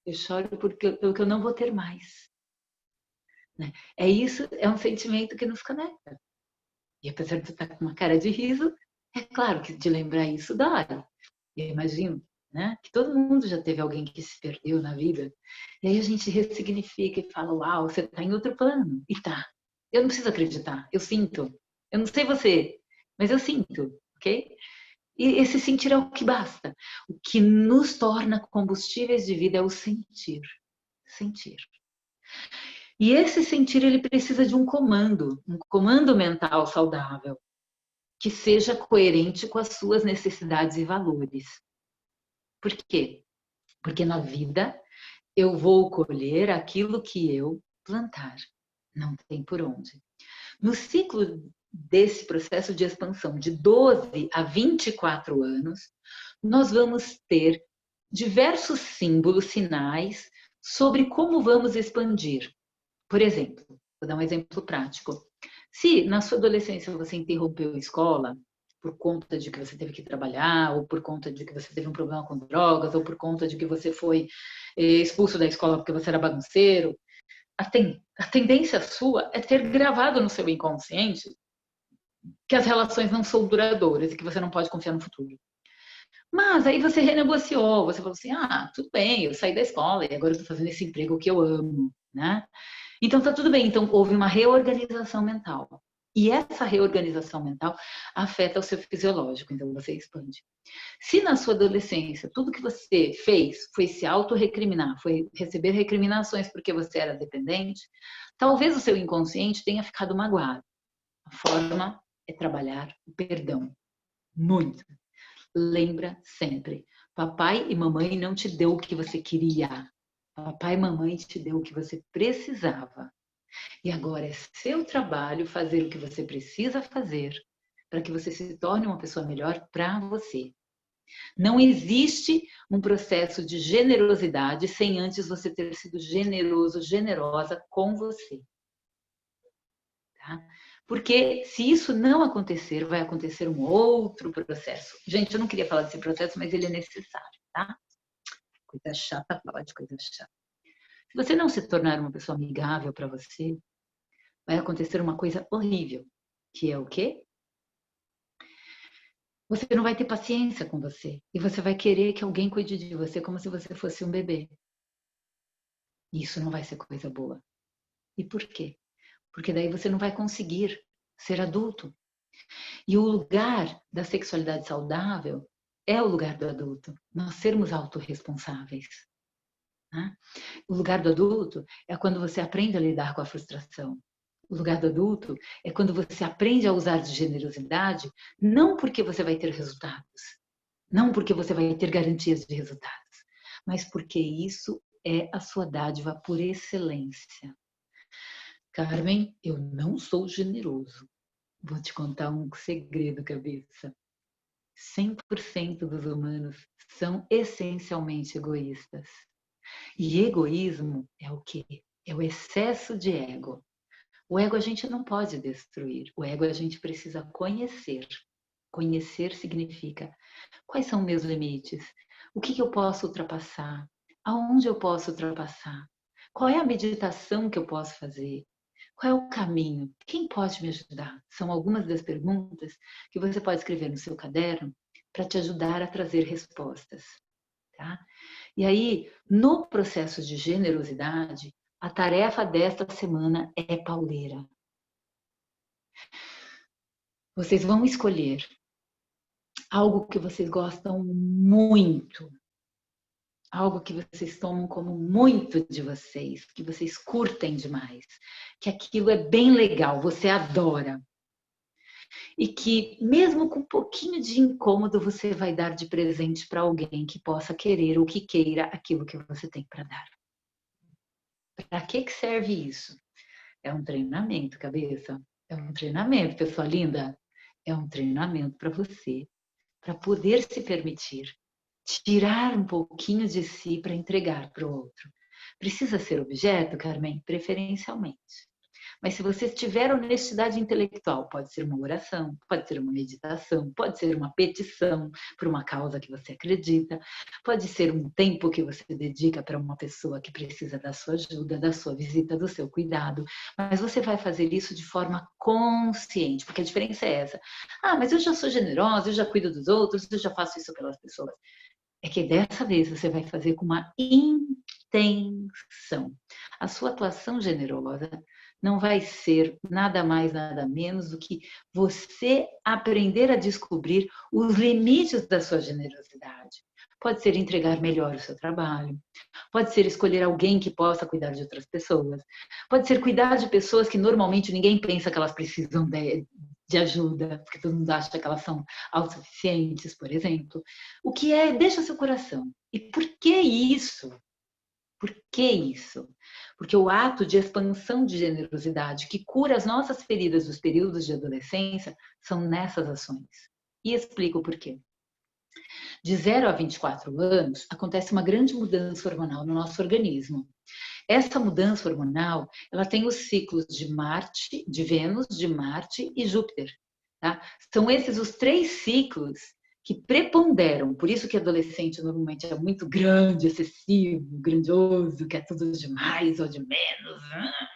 Eu choro pelo que eu não vou ter mais. Né? É um sentimento que nos conecta. E apesar de eu estar com uma cara de riso, é claro que de lembrar isso dói. Eu imagino, né? Que todo mundo já teve alguém que se perdeu na vida. E aí a gente ressignifica e fala, uau, você está em outro plano. E tá. Eu não preciso acreditar, eu sinto. Eu não sei você, mas eu sinto, ok? E esse sentir é o que basta. O que nos torna combustíveis de vida é o sentir. Sentir. E esse sentir, ele precisa de um comando mental saudável, que seja coerente com as suas necessidades e valores. Por quê? Porque na vida eu vou colher aquilo que eu plantar. Não tem por onde. No ciclo desse processo de expansão de 12 a 24 anos, nós vamos ter diversos símbolos, sinais sobre como vamos expandir. Por exemplo, vou dar um exemplo prático. Se na sua adolescência você interrompeu a escola por conta de que você teve que trabalhar, ou por conta de que você teve um problema com drogas, ou por conta de que você foi expulso da escola porque você era bagunceiro, a tendência sua é ter gravado no seu inconsciente que as relações não são duradouras e que você não pode confiar no futuro. Mas aí você renegociou, você falou assim, tudo bem, eu saí da escola e agora eu estou fazendo esse emprego que eu amo, né? Então tá tudo bem, então houve uma reorganização mental. E essa reorganização mental afeta o seu fisiológico, então você expande. Se na sua adolescência tudo que você fez foi se autorrecriminar, foi receber recriminações porque você era dependente, talvez o seu inconsciente tenha ficado magoado. A forma é trabalhar o perdão. Muito. Lembra sempre, papai e mamãe não te deu o que você queria. Papai e mamãe te deu o que você precisava. E agora é seu trabalho fazer o que você precisa fazer para que você se torne uma pessoa melhor para você. Não existe um processo de generosidade sem antes você ter sido generoso, generosa com você. Tá? Porque se isso não acontecer, vai acontecer um outro processo. Gente, eu não queria falar desse processo, mas ele é necessário, tá? Coisa chata, falar de coisa chata. Se você não se tornar uma pessoa amigável para você, vai acontecer uma coisa horrível, que é o quê? Você não vai ter paciência com você e você vai querer que alguém cuide de você como se você fosse um bebê. Isso não vai ser coisa boa. E por quê? Porque daí você não vai conseguir ser adulto. E o lugar da sexualidade saudável é o lugar do adulto, nós sermos autorresponsáveis. Né? O lugar do adulto é quando você aprende a lidar com a frustração. O lugar do adulto é quando você aprende a usar de generosidade, não porque você vai ter resultados, não porque você vai ter garantias de resultados, mas porque isso é a sua dádiva por excelência. Carmen, eu não sou generoso. Vou te contar um segredo, cabeça. 100% dos humanos são essencialmente egoístas. E egoísmo é o quê? É o excesso de ego. O ego a gente não pode destruir. O ego a gente precisa conhecer. Conhecer significa quais são meus limites? O que eu posso ultrapassar? Aonde eu posso ultrapassar? Qual é a meditação que eu posso fazer? Qual é o caminho? Quem pode me ajudar? São algumas das perguntas que você pode escrever no seu caderno para te ajudar a trazer respostas, tá? E aí, no processo de generosidade, a tarefa desta semana é pauleira. Vocês vão escolher algo que vocês gostam muito, algo que vocês tomam como muito de vocês, que vocês curtem demais, que aquilo é bem legal, você adora. E que, mesmo com um pouquinho de incômodo, você vai dar de presente para alguém que possa querer ou que queira aquilo que você tem para dar. Para que serve isso? É um treinamento, cabeça. É um treinamento, pessoa linda. É um treinamento para você, para poder se permitir tirar um pouquinho de si para entregar para o outro. Precisa ser objeto, Carmen? Preferencialmente. Mas se você tiver honestidade intelectual, pode ser uma oração, pode ser uma meditação, pode ser uma petição por uma causa que você acredita, pode ser um tempo que você dedica para uma pessoa que precisa da sua ajuda, da sua visita, do seu cuidado. Mas você vai fazer isso de forma consciente, porque a diferença é essa. Ah, mas eu já sou generosa, eu já cuido dos outros, eu já faço isso pelas pessoas. É que dessa vez você vai fazer com uma intenção. A sua atuação generosa não vai ser nada mais, nada menos do que você aprender a descobrir os limites da sua generosidade. Pode ser entregar melhor o seu trabalho, pode ser escolher alguém que possa cuidar de outras pessoas, pode ser cuidar de pessoas que normalmente ninguém pensa que elas precisam de ajuda, porque todo mundo acha que elas são autossuficientes, por exemplo. O que é, deixa seu coração. E por que isso? Por que isso? Porque o ato de expansão de generosidade que cura as nossas feridas dos períodos de adolescência são nessas ações. E explico por quê. De 0 a 24 anos, acontece uma grande mudança hormonal no nosso organismo. Essa mudança hormonal, ela tem os ciclos de Marte, de Vênus, de Marte e Júpiter. Tá? São esses os 3 ciclos que preponderam, por isso que adolescente normalmente é muito grande, excessivo, grandioso, quer tudo demais ou de menos,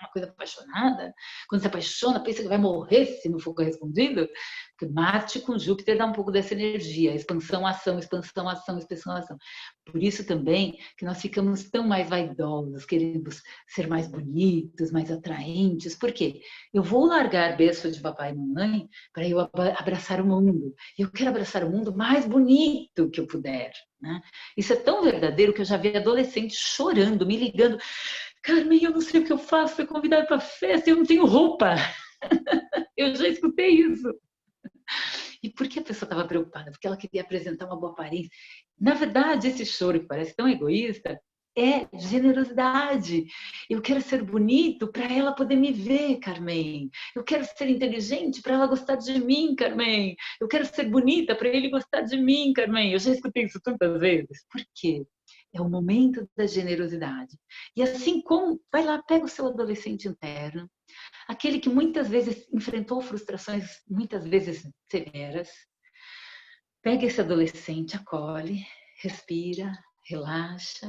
uma coisa apaixonada. Quando se apaixona, pensa que vai morrer se não for correspondido. Porque Marte com Júpiter dá um pouco dessa energia, expansão, ação, expansão, ação, expansão, ação. Por isso também que nós ficamos tão mais vaidosos, queremos ser mais bonitos, mais atraentes. Por quê? Eu vou largar berço de papai e mamãe para eu abraçar o mundo. Eu quero abraçar o mundo mais bonito que eu puder. Né? Isso é tão verdadeiro que eu já vi adolescente chorando, me ligando. Carmen, eu não sei o que eu faço, fui convidada para a festa, eu não tenho roupa. Eu já escutei isso. E por que a pessoa estava preocupada? Porque ela queria apresentar uma boa aparência. Na verdade, esse choro que parece tão egoísta é generosidade. Eu quero ser bonito para ela poder me ver, Carmen. Eu quero ser inteligente para ela gostar de mim, Carmen. Eu quero ser bonita para ele gostar de mim, Carmen. Eu já escutei isso tantas vezes. Por quê? É o momento da generosidade. E assim como, vai lá, pega o seu adolescente interno, aquele que muitas vezes enfrentou frustrações, muitas vezes severas. Pega esse adolescente, acolhe, respira, relaxa,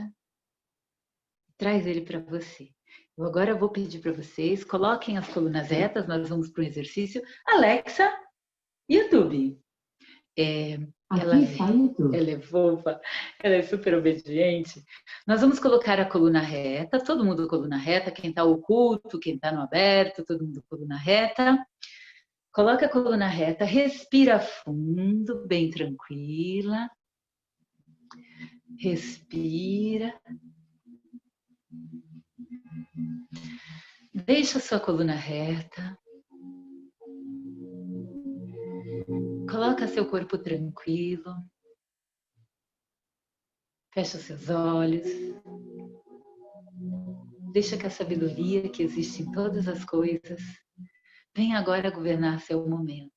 traz ele para você. Eu agora vou pedir para vocês, coloquem as colunas retas, nós vamos para o exercício. Alexa, YouTube. Ela é fofa, ela é super obediente. Nós vamos colocar a coluna reta, todo mundo coluna reta, quem está oculto, quem está no aberto, todo mundo coluna reta. Coloca a coluna reta, respira fundo, bem tranquila. Respira. Deixa a sua coluna reta. Coloca seu corpo tranquilo. Fecha seus olhos. Deixa que a sabedoria que existe em todas as coisas venha agora governar seu momento.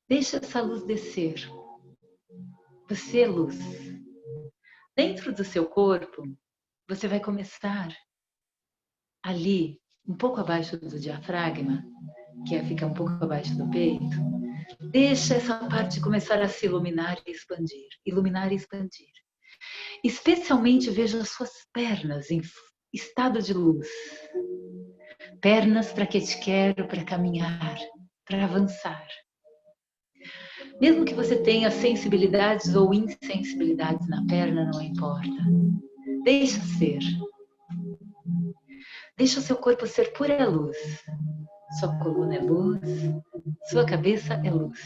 Deixa essa luz descer. Você é luz. Dentro do seu corpo, você vai começar ali, um pouco abaixo do diafragma, que fica um pouco abaixo do peito. Deixa essa parte começar a se iluminar e expandir. Iluminar e expandir. Especialmente veja as suas pernas estado de luz. Pernas para que te quero, para caminhar, para avançar. Mesmo que você tenha sensibilidades ou insensibilidades na perna, não importa. Deixa ser. Deixa o seu corpo ser pura luz. Sua coluna é luz, sua cabeça é luz.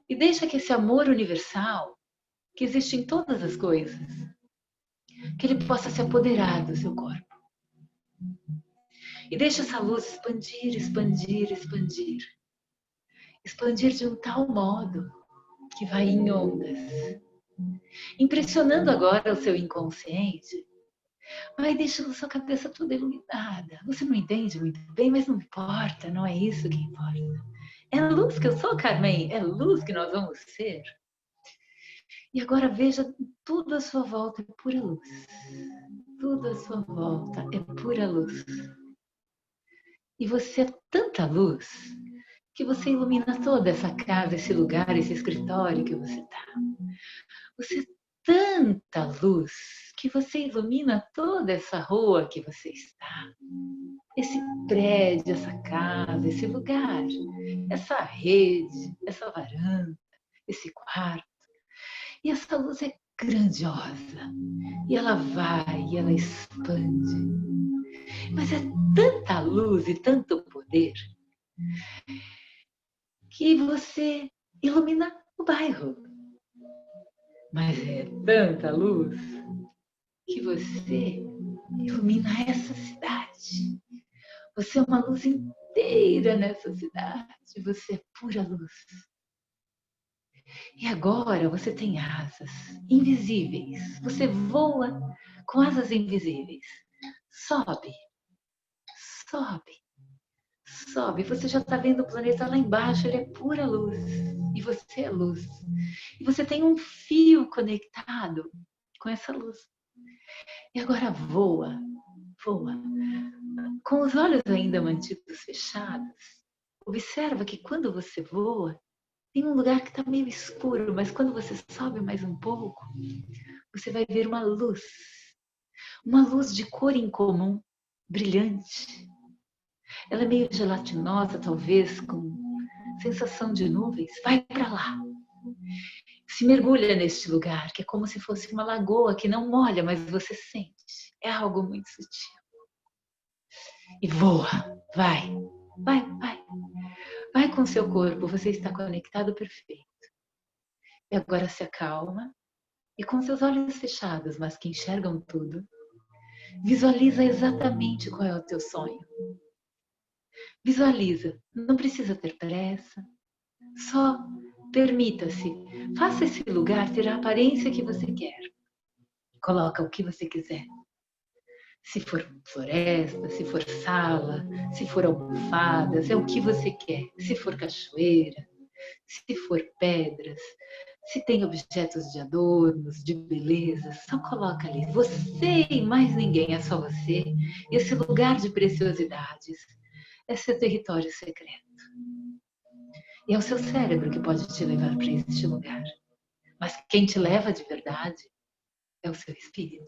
E deixa que esse amor universal, que existe em todas as coisas, que ele possa se apoderar do seu corpo. E deixa essa luz expandir, expandir, expandir. Expandir de um tal modo que vai em ondas. Impressionando agora o seu inconsciente, vai deixando a sua cabeça toda iluminada. Você não entende muito bem, mas não importa, não é isso que importa. É a luz que eu sou, Carmen, é a luz que nós vamos ser. E agora veja, tudo à sua volta é pura luz. Tudo à sua volta é pura luz. E você é tanta luz que você ilumina toda essa casa, esse lugar, esse escritório que você está. Você é tanta luz que você ilumina toda essa rua que você está. Esse prédio, essa casa, esse lugar, essa rede, essa varanda, esse quarto. E essa luz é grandiosa. E ela vai, e ela expande. Mas é tanta luz e tanto poder que você ilumina o bairro. Mas é tanta luz que você ilumina essa cidade. Você é uma luz inteira nessa cidade. Você é pura luz. E agora você tem asas invisíveis. Você voa com asas invisíveis. Sobe, sobe, sobe. Você já está vendo o planeta lá embaixo. Ele é pura luz. E você é luz. E você tem um fio conectado com essa luz. E agora voa, voa. Com os olhos ainda mantidos fechados, observa que quando você voa, tem um lugar que está meio escuro, mas quando você sobe mais um pouco, você vai ver uma luz de cor incomum, brilhante. Ela é meio gelatinosa, talvez, com sensação de nuvens. Vai para lá. Se mergulha neste lugar, que é como se fosse uma lagoa que não molha, mas você sente. É algo muito sutil. E voa, vai, vai, vai. Vai com seu corpo, você está conectado perfeito. E agora se acalma e com seus olhos fechados, mas que enxergam tudo, visualiza exatamente qual é o teu sonho. Visualiza, não precisa ter pressa, só permita-se, faça esse lugar ter a aparência que você quer. Coloca o que você quiser. Se for floresta, se for sala, se for almofadas, é o que você quer. Se for cachoeira, se for pedras, se tem objetos de adornos, de beleza, só coloca ali. Você e mais ninguém, é só você. Esse lugar de preciosidades é seu território secreto. E é o seu cérebro que pode te levar para este lugar. Mas quem te leva de verdade é o seu espírito.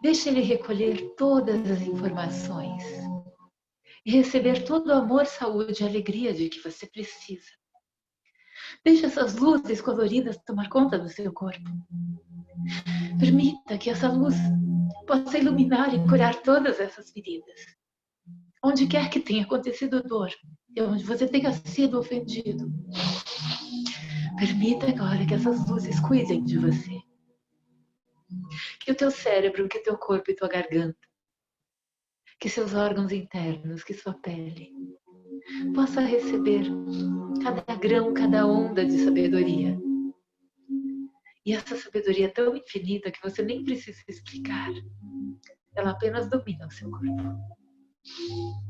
Deixa ele recolher todas as informações e receber todo o amor, saúde e alegria de que você precisa. Deixa essas luzes coloridas tomar conta do seu corpo. Permita que essa luz possa iluminar e curar todas essas feridas. Onde quer que tenha acontecido dor e onde você tenha sido ofendido. Permita agora que essas luzes cuidem de você. Que o teu cérebro, que o teu corpo e tua garganta, que seus órgãos internos, que sua pele, possa receber cada grão, cada onda de sabedoria. E essa sabedoria é tão infinita que você nem precisa explicar. Ela apenas domina o seu corpo.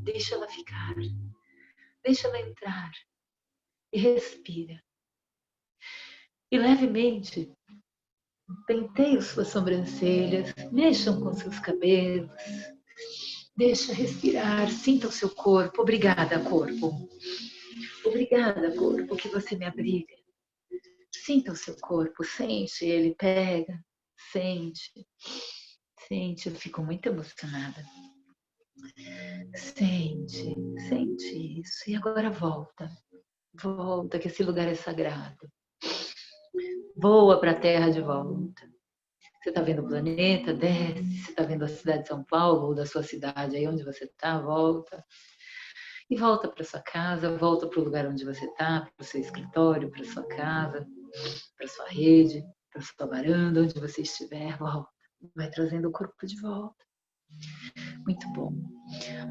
Deixa ela ficar. Deixa ela entrar. E respira. E levemente, penteie suas sobrancelhas, mexam com seus cabelos. Deixa respirar, sinta o seu corpo. Obrigada, corpo. Obrigada, corpo, que você me abriga. Sinta o seu corpo, sente ele, pega, sente. Sente, eu fico muito emocionada. Sente, sente isso. E agora volta. Volta, que esse lugar é sagrado. Voa para a Terra de volta. Você está vendo o planeta? Desce. Você está vendo a cidade de São Paulo ou da sua cidade, aí onde você está? Volta. E volta para sua casa, volta para o lugar onde você está, para o seu escritório, para sua casa, para sua rede, para sua varanda, onde você estiver. Volta. Vai trazendo o corpo de volta. Muito bom.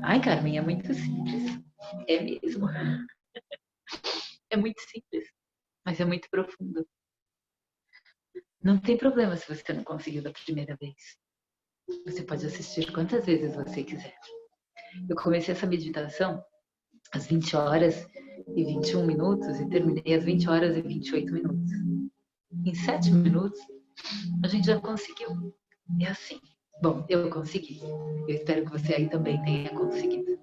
Ai, Carmen, é muito simples. É mesmo. É muito simples, mas é muito profundo. Não tem problema se você não conseguiu da primeira vez. Você pode assistir quantas vezes você quiser. Eu comecei essa meditação às 20 horas e 21 minutos e terminei às 20 horas e 28 minutos. Em 7 minutos, a gente já conseguiu. É assim. Bom, eu consegui. Eu espero que você aí também tenha conseguido.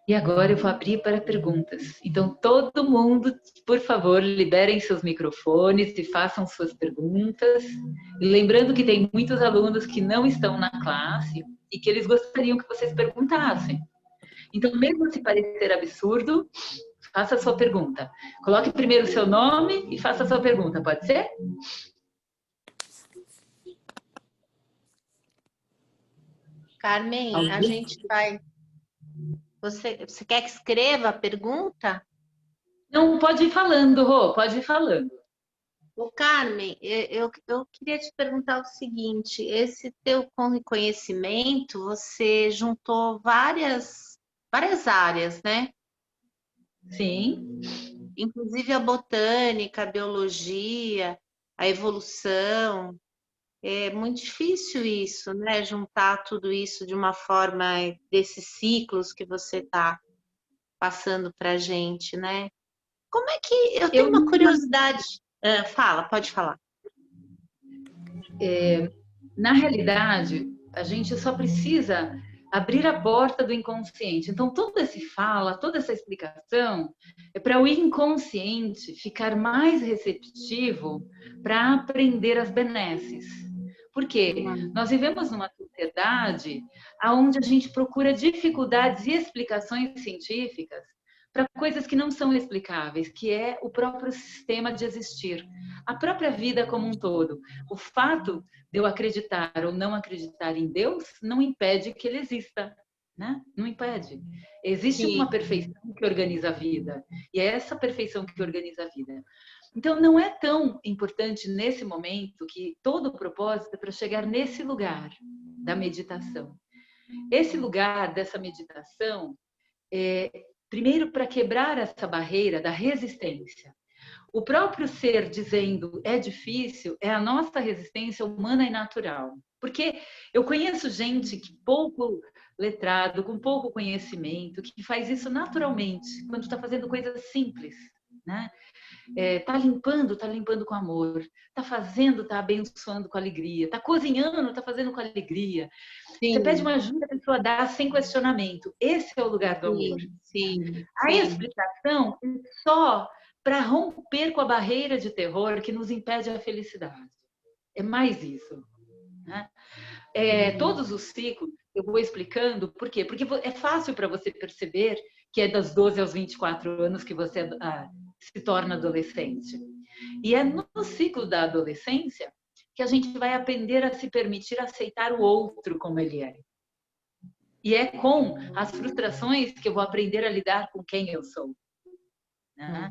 E agora eu vou abrir para perguntas. Então, todo mundo, por favor, liberem seus microfones e façam suas perguntas. E lembrando que tem muitos alunos que não estão na classe e que eles gostariam que vocês perguntassem. Então, mesmo se parecer absurdo, faça a sua pergunta. Coloque primeiro o seu nome e faça a sua pergunta, pode ser? Carmen, a gente vai... Você quer que escreva a pergunta? Não, pode ir falando, Rô, pode ir falando. Ô, Carmen, eu queria te perguntar o seguinte, esse teu conhecimento, você juntou várias áreas, né? Sim. Inclusive a botânica, a biologia, a evolução. É muito difícil isso, né? Juntar tudo isso de uma forma, desses ciclos que você está passando para a gente, né? Como é que... Eu tenho uma curiosidade. Fala, pode falar. Na realidade, a gente só precisa abrir a porta do inconsciente. Então, toda essa explicação é para o inconsciente ficar mais receptivo para aprender as benesses. Porque nós vivemos numa sociedade onde a gente procura dificuldades e explicações científicas para coisas que não são explicáveis, que é o próprio sistema de existir, a própria vida como um todo. O fato de eu acreditar ou não acreditar em Deus não impede que ele exista, né? Não impede. Existe uma perfeição que organiza a vida, e é essa perfeição que organiza a vida. Então, não é tão importante nesse momento que todo o propósito é para chegar nesse lugar da meditação. Esse lugar dessa meditação primeiro, para quebrar essa barreira da resistência. O próprio ser dizendo é difícil é a nossa resistência humana e natural. Porque eu conheço gente que pouco letrado, com pouco conhecimento, que faz isso naturalmente, quando está fazendo coisas simples, né? Tá limpando com amor, tá fazendo, tá abençoando com alegria, tá cozinhando, tá fazendo com alegria. Sim. Você pede uma ajuda, a pessoa dá sem questionamento. Esse é o lugar do amor. Sim. A explicação é só para romper com a barreira de terror que nos impede a felicidade. É mais isso, né? Todos os ciclos, eu vou explicando, por quê? Porque é fácil para você perceber que é das 12 aos 24 anos que você se torna adolescente. E é no ciclo da adolescência que a gente vai aprender a se permitir aceitar o outro como ele é. E é com as frustrações que eu vou aprender a lidar com quem eu sou. Né?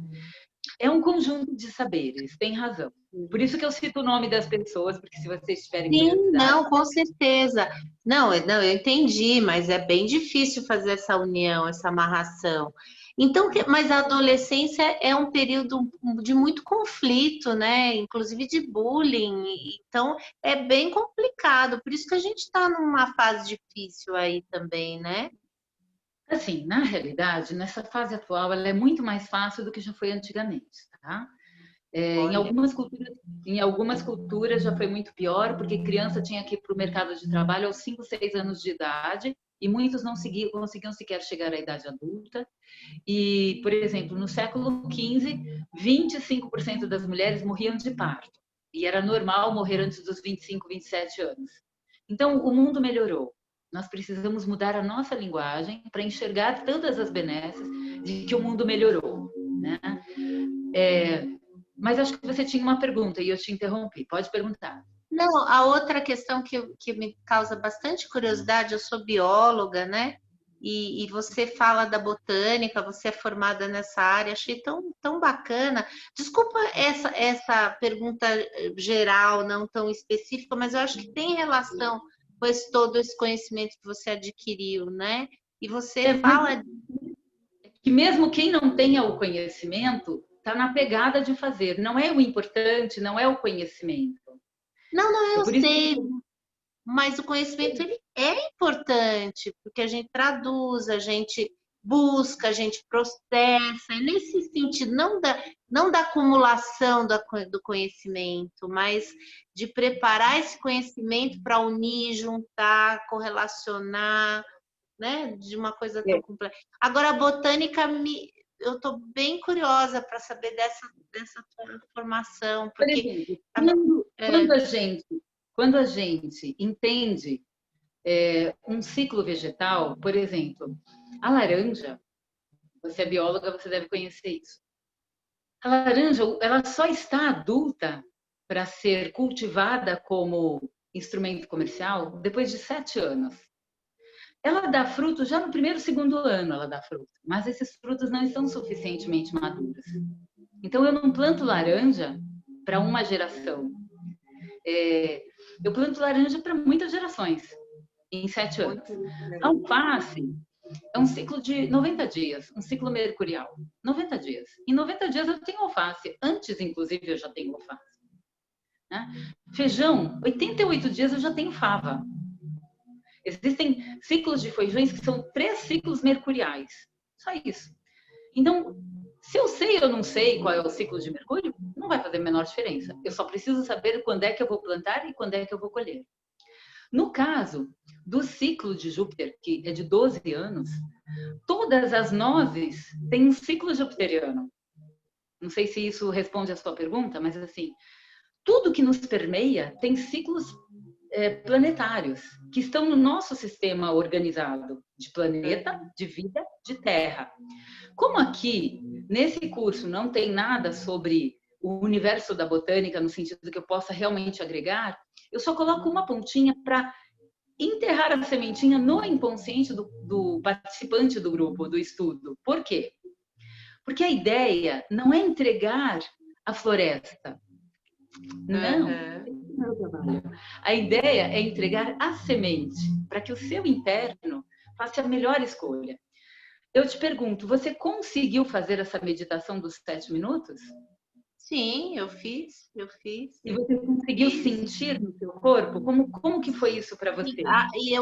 É um conjunto de saberes, tem razão. Por isso que eu cito o nome das pessoas, porque se vocês tiverem curiosidade... Não, com certeza. Não, eu entendi, mas é bem difícil fazer essa união, essa amarração. Então, mas a adolescência é um período de muito conflito, né? Inclusive de bullying. Então, é bem complicado. Por isso que a gente está numa fase difícil aí também, né? Assim, na realidade, nessa fase atual, ela é muito mais fácil do que já foi antigamente, tá? Em algumas culturas já foi muito pior, porque criança tinha que ir para o mercado de trabalho aos 5, 6 anos de idade, e muitos não conseguiam sequer chegar à idade adulta. E, por exemplo, no século XV, 25% das mulheres morriam de parto. E era normal morrer antes dos 25, 27 anos. Então, o mundo melhorou. Nós precisamos mudar a nossa linguagem para enxergar todas as benesses de que o mundo melhorou, né? Mas acho que você tinha uma pergunta e eu te interrompi. Pode perguntar. Não, a outra questão que me causa bastante curiosidade, eu sou bióloga, né? E você fala da botânica, você é formada nessa área, achei tão bacana. Desculpa essa pergunta geral, não tão específica, mas eu acho que tem relação com todo esse conhecimento que você adquiriu, né? E você fala... Que mesmo quem não tenha o conhecimento, está na pegada de fazer. Não é o importante, não é o conhecimento. Não, eu sei... Mas o conhecimento ele é importante, porque a gente traduz, a gente busca, a gente processa, é nesse sentido, não da acumulação do conhecimento, mas de preparar esse conhecimento para unir, juntar, correlacionar, né? De uma coisa tão complexa. Agora, a botânica, eu estou bem curiosa para saber dessa tua formação, porque... Quando a gente entende um ciclo vegetal, por exemplo, a laranja, você é bióloga, você deve conhecer isso. A laranja, ela só está adulta para ser cultivada como instrumento comercial depois de 7 anos. Ela dá fruto já no primeiro, segundo ano, ela dá fruto, mas esses frutos não estão suficientemente maduros. Então, eu não planto laranja para uma geração. Eu planto laranja para muitas gerações, em 7 anos. Alface é um ciclo de 90 dias, um ciclo mercurial. 90 dias. Em 90 dias eu tenho alface. Antes, inclusive, eu já tenho alface. Né? Feijão, 88 dias eu já tenho fava. Existem ciclos de feijões que são 3 ciclos mercuriais. Só isso. Então, se eu sei ou não sei qual é o ciclo de Mercúrio, não vai fazer a menor diferença. Eu só preciso saber quando é que eu vou plantar e quando é que eu vou colher. No caso do ciclo de Júpiter, que é de 12 anos, todas as nozes têm um ciclo jupiteriano. Não sei se isso responde à sua pergunta, mas assim, tudo que nos permeia tem ciclos planetários, que estão no nosso sistema organizado de planeta, de vida, de terra. Como aqui, nesse curso, não tem nada sobre o universo da botânica, no sentido que eu possa realmente agregar, eu só coloco uma pontinha para enterrar a sementinha no inconsciente do participante do grupo, do estudo. Por quê? Porque a ideia não é entregar a floresta. Não. A ideia é entregar a semente, para que o seu interno faça a melhor escolha. Eu te pergunto, você conseguiu fazer essa meditação dos 7 minutos? Sim, eu fiz. E você conseguiu sentir no seu corpo? Como que foi isso para você?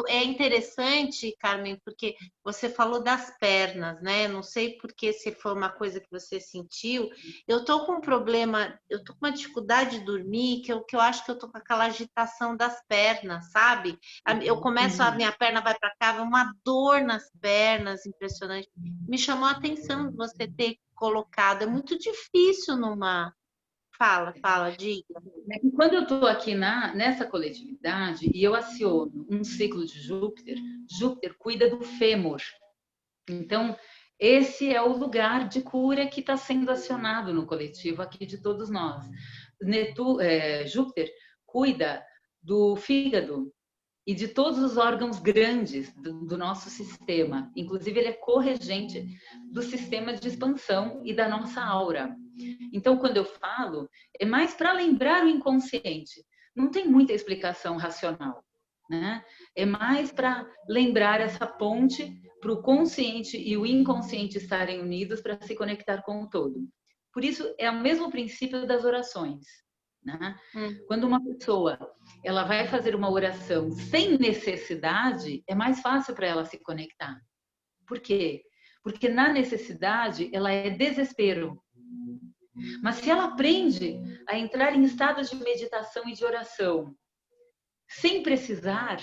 É interessante, Carmen, porque você falou das pernas, né? Não sei porque se foi uma coisa que você sentiu. Eu tô com um problema, eu tô com uma dificuldade de dormir, que eu acho que eu tô com aquela agitação das pernas, sabe? Eu começo, a minha perna vai para cá, uma dor nas pernas, impressionante. Me chamou a atenção você ter colocado. É muito difícil numa... Fala, diga. Quando eu estou aqui nessa coletividade e eu aciono um ciclo de Júpiter, Júpiter cuida do fêmur. Então, esse é o lugar de cura que está sendo acionado no coletivo aqui de todos nós. Júpiter cuida do fígado e de todos os órgãos grandes do nosso sistema. Inclusive, ele é corregente do sistema de expansão e da nossa aura. Então, quando eu falo, é mais para lembrar o inconsciente. Não tem muita explicação racional, né? É mais para lembrar essa ponte para o consciente e o inconsciente estarem unidos para se conectar com o todo. Por isso, é o mesmo princípio das orações, né? Quando uma pessoa ela vai fazer uma oração sem necessidade, é mais fácil para ela se conectar. Por quê? Porque na necessidade ela é desespero. Mas se ela aprende a entrar em estados de meditação e de oração, sem precisar,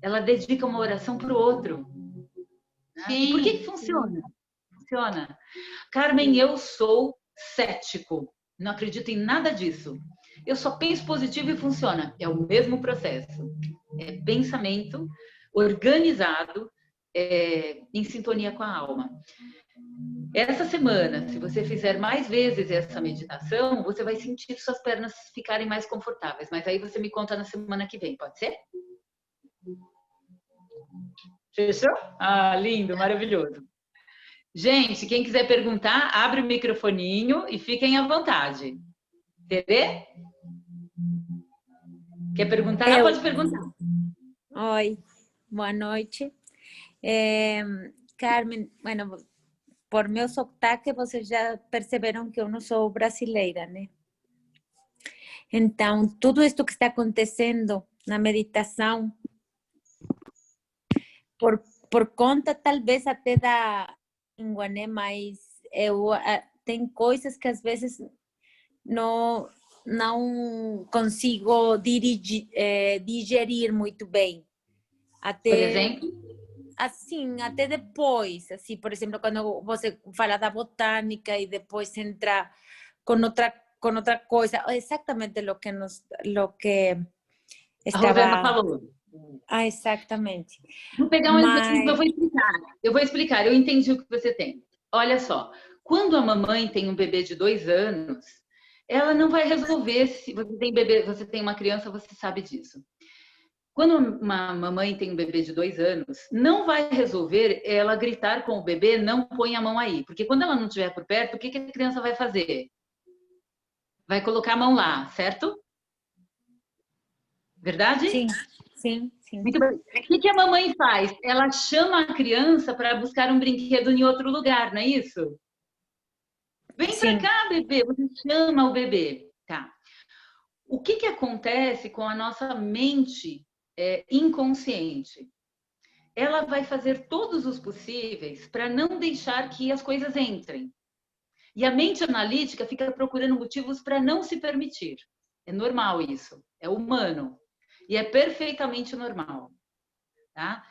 ela dedica uma oração para o outro. Sim, e por que funciona? Funciona. Carmen, eu sou cético. Não acredito em nada disso. eu só penso positivo e funciona. É o mesmo processo. É pensamento organizado, em sintonia com a alma. Essa semana, se você fizer mais vezes essa meditação, você vai sentir suas pernas ficarem mais confortáveis. Mas aí você me conta na semana que vem, pode ser? Fechou? Ah, lindo, maravilhoso. Gente, quem quiser perguntar, abre o microfoninho e fiquem à vontade. Terê? Quer perguntar? Pode perguntar. Oi, boa noite. Carmen, bueno, por meu sotaque, vocês já perceberam que eu não sou brasileira, né? Então, tudo isso que está acontecendo na meditação, por conta, talvez, até da linguané, mas tem coisas que, às vezes, não consigo digerir muito bem. Até, por exemplo? Assim, até depois, assim, por exemplo, quando você fala da botânica e depois entra com outra coisa, exatamente o que estava... A Rosana falou. Exatamente. Vou pegar um exemplo, eu vou explicar, eu entendi o que você tem. Olha só, quando a mamãe tem um bebê de 2 anos, ela não vai resolver, se você tem bebê, você tem uma criança, você sabe disso. Quando uma mamãe tem um bebê de 2 anos, não vai resolver ela gritar com o bebê, não põe a mão aí. Porque quando ela não estiver por perto, o que a criança vai fazer? Vai colocar a mão lá, certo? Verdade? Sim, sim, sim. Muito bem. O que a mamãe faz? Ela chama a criança para buscar um brinquedo em outro lugar, não é isso? Vem para cá, bebê. Você chama o bebê. Tá. O que acontece com a nossa mente inconsciente? Ela vai fazer todos os possíveis para não deixar que as coisas entrem. E a mente analítica fica procurando motivos para não se permitir. É normal isso, é humano. E é perfeitamente normal. Tá?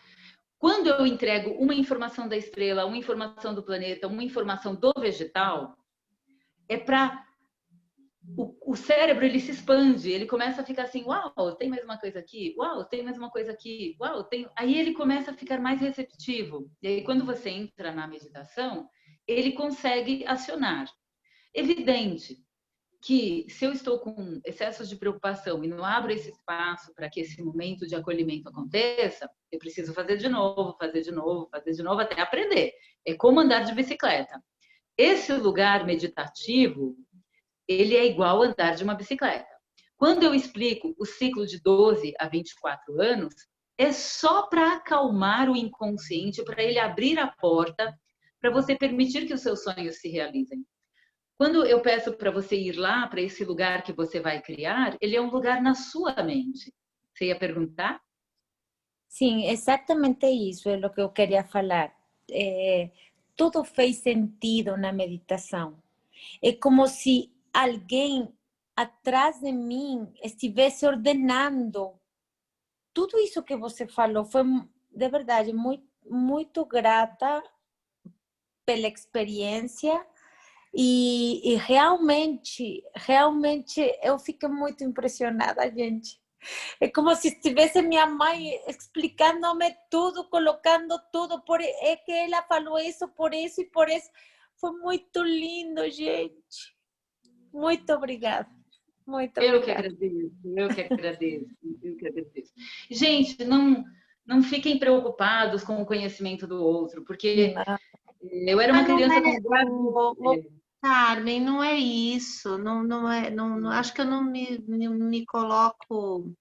Quando eu entrego uma informação da estrela, uma informação do planeta, uma informação do vegetal, é para... O cérebro, ele se expande, ele começa a ficar assim, uau, tem mais uma coisa aqui, uau, tem mais uma coisa aqui, uau, tem... Aí ele começa a ficar mais receptivo. E aí, quando você entra na meditação, ele consegue acionar. Evidente que se eu estou com excessos de preocupação e não abro esse espaço para que esse momento de acolhimento aconteça, eu preciso fazer de novo, fazer de novo, fazer de novo, até aprender. É como andar de bicicleta. Esse lugar meditativo, ele é igual andar de uma bicicleta. Quando eu explico o ciclo de 12 a 24 anos, é só para acalmar o inconsciente, para ele abrir a porta, para você permitir que os seus sonhos se realizem. Quando eu peço para você ir lá, para esse lugar que você vai criar, ele é um lugar na sua mente. Você ia perguntar? Sim, exatamente isso é o que eu queria falar. Tudo fez sentido na meditação. É como se alguém atrás de mim estivesse ordenando tudo isso que você falou. Foi, de verdade, muito, muito grata pela experiência e realmente eu fiquei muito impressionada, gente. É como se estivesse minha mãe explicando-me tudo, colocando tudo. É que ela falou isso, por isso e por isso. Foi muito lindo, gente. Muito obrigada. Muito obrigada. Eu que agradeço. Gente, não fiquem preocupados com o conhecimento do outro, porque eu era uma criança com... Carmen, não é isso. Acho que eu não me coloco...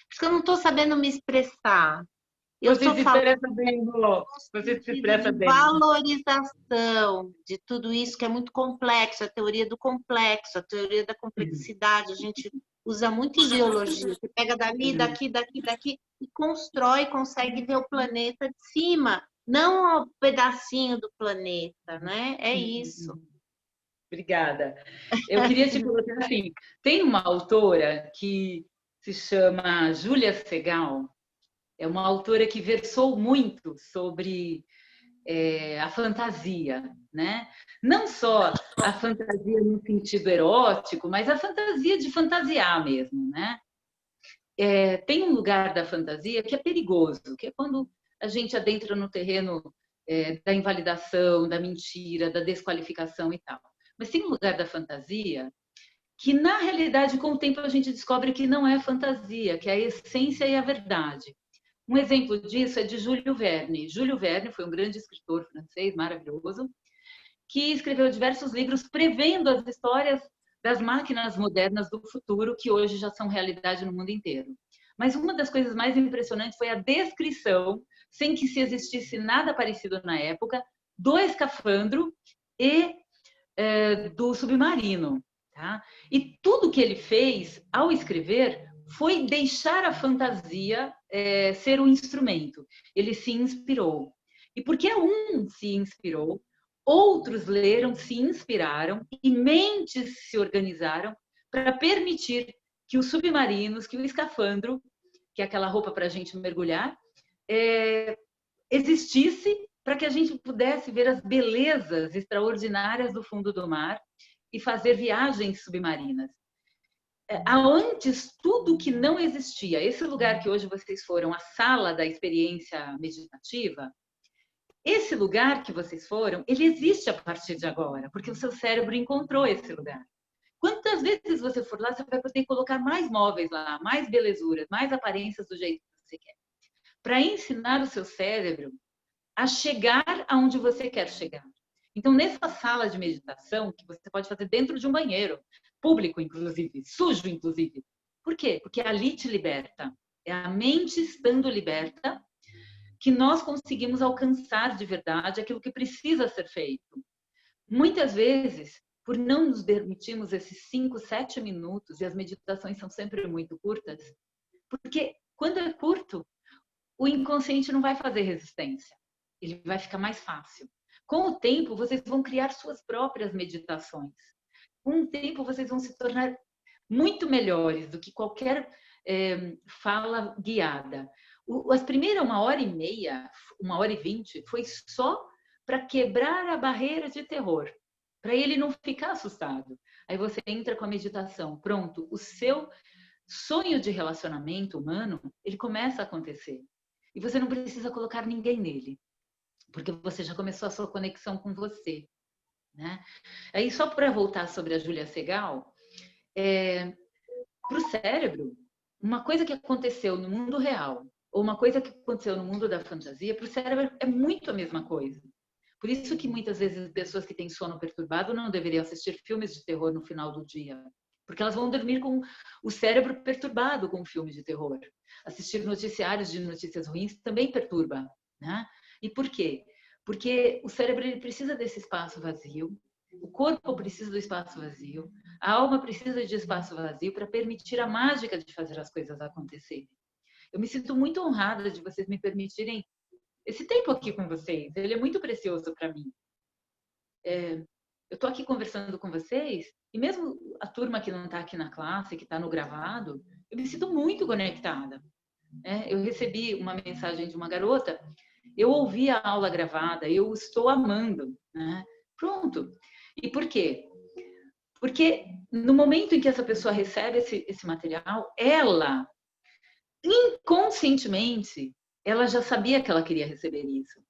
Acho que eu não estou sabendo me expressar. Eu estou falando Você se expressa bem. Valorização de tudo isso que é muito complexo, a teoria do complexo, a teoria da complexidade. A gente usa muito em biologia. Você pega dali, daqui e constrói, consegue ver o planeta de cima, não o pedacinho do planeta, né? É isso. Obrigada. Eu queria te colocar assim, tem uma autora que se chama Julia Segal, é uma autora que versou muito sobre a fantasia, né? Não só a fantasia no sentido erótico, mas a fantasia de fantasiar mesmo, né? Tem um lugar da fantasia que é perigoso, que é quando a gente adentra no terreno da invalidação, da mentira, da desqualificação e tal. Mas tem um lugar da fantasia que, na realidade, com o tempo a gente descobre que não é fantasia, que é a essência e a verdade. Um exemplo disso é de Júlio Verne. Júlio Verne foi um grande escritor francês, maravilhoso, que escreveu diversos livros prevendo as histórias das máquinas modernas do futuro, que hoje já são realidade no mundo inteiro. Mas uma das coisas mais impressionantes foi a descrição, sem que se existisse nada parecido na época, do escafandro e do submarino. Tá? E tudo que ele fez ao escrever foi deixar a fantasia ser um instrumento. Ele se inspirou. E porque um se inspirou, outros leram, se inspiraram e mentes se organizaram para permitir que os submarinos, que o escafandro, que é aquela roupa para a gente mergulhar, existisse para que a gente pudesse ver as belezas extraordinárias do fundo do mar e fazer viagens submarinas. Antes, tudo que não existia, esse lugar que hoje vocês foram, a sala da experiência meditativa, esse lugar que vocês foram, ele existe a partir de agora, porque o seu cérebro encontrou esse lugar. Quantas vezes você for lá, você vai poder colocar mais móveis lá, mais belezuras, mais aparências do jeito que você quer. Para ensinar o seu cérebro a chegar aonde você quer chegar. Então, nessa sala de meditação, que você pode fazer dentro de um banheiro, público, inclusive, sujo, inclusive. Por quê? Porque ali te liberta. É a mente estando liberta que nós conseguimos alcançar de verdade aquilo que precisa ser feito. Muitas vezes, por não nos permitirmos esses 5, 7 minutos, e as meditações são sempre muito curtas, porque quando é curto, o inconsciente não vai fazer resistência. Ele vai ficar mais fácil. Com o tempo, vocês vão criar suas próprias meditações. Com o tempo, vocês vão se tornar muito melhores do que qualquer fala guiada. As primeiras 1h30, 1h20, foi só para quebrar a barreira de terror, para ele não ficar assustado. Aí você entra com a meditação, pronto, o seu sonho de relacionamento humano, ele começa a acontecer. E você não precisa colocar ninguém nele, porque você já começou a sua conexão com você. Né? Aí, só para voltar sobre a Júlia Segal, para o cérebro, uma coisa que aconteceu no mundo real ou uma coisa que aconteceu no mundo da fantasia, para o cérebro é muito a mesma coisa. Por isso que muitas vezes pessoas que têm sono perturbado não deveriam assistir filmes de terror no final do dia, porque elas vão dormir com o cérebro perturbado com filmes de terror. Assistir noticiários de notícias ruins também perturba, né? E por quê? Porque o cérebro ele precisa desse espaço vazio, o corpo precisa do espaço vazio, a alma precisa de espaço vazio para permitir a mágica de fazer as coisas acontecerem. Eu me sinto muito honrada de vocês me permitirem esse tempo aqui com vocês. Ele é muito precioso para mim. Eu estou aqui conversando com vocês e mesmo a turma que não está aqui na classe, que está no gravado, eu me sinto muito conectada. Eu recebi uma mensagem de uma garota, eu ouvi a aula gravada, eu estou amando. Né? Pronto. E por quê? Porque no momento em que essa pessoa recebe esse material, ela, inconscientemente, ela já sabia que ela queria receber isso.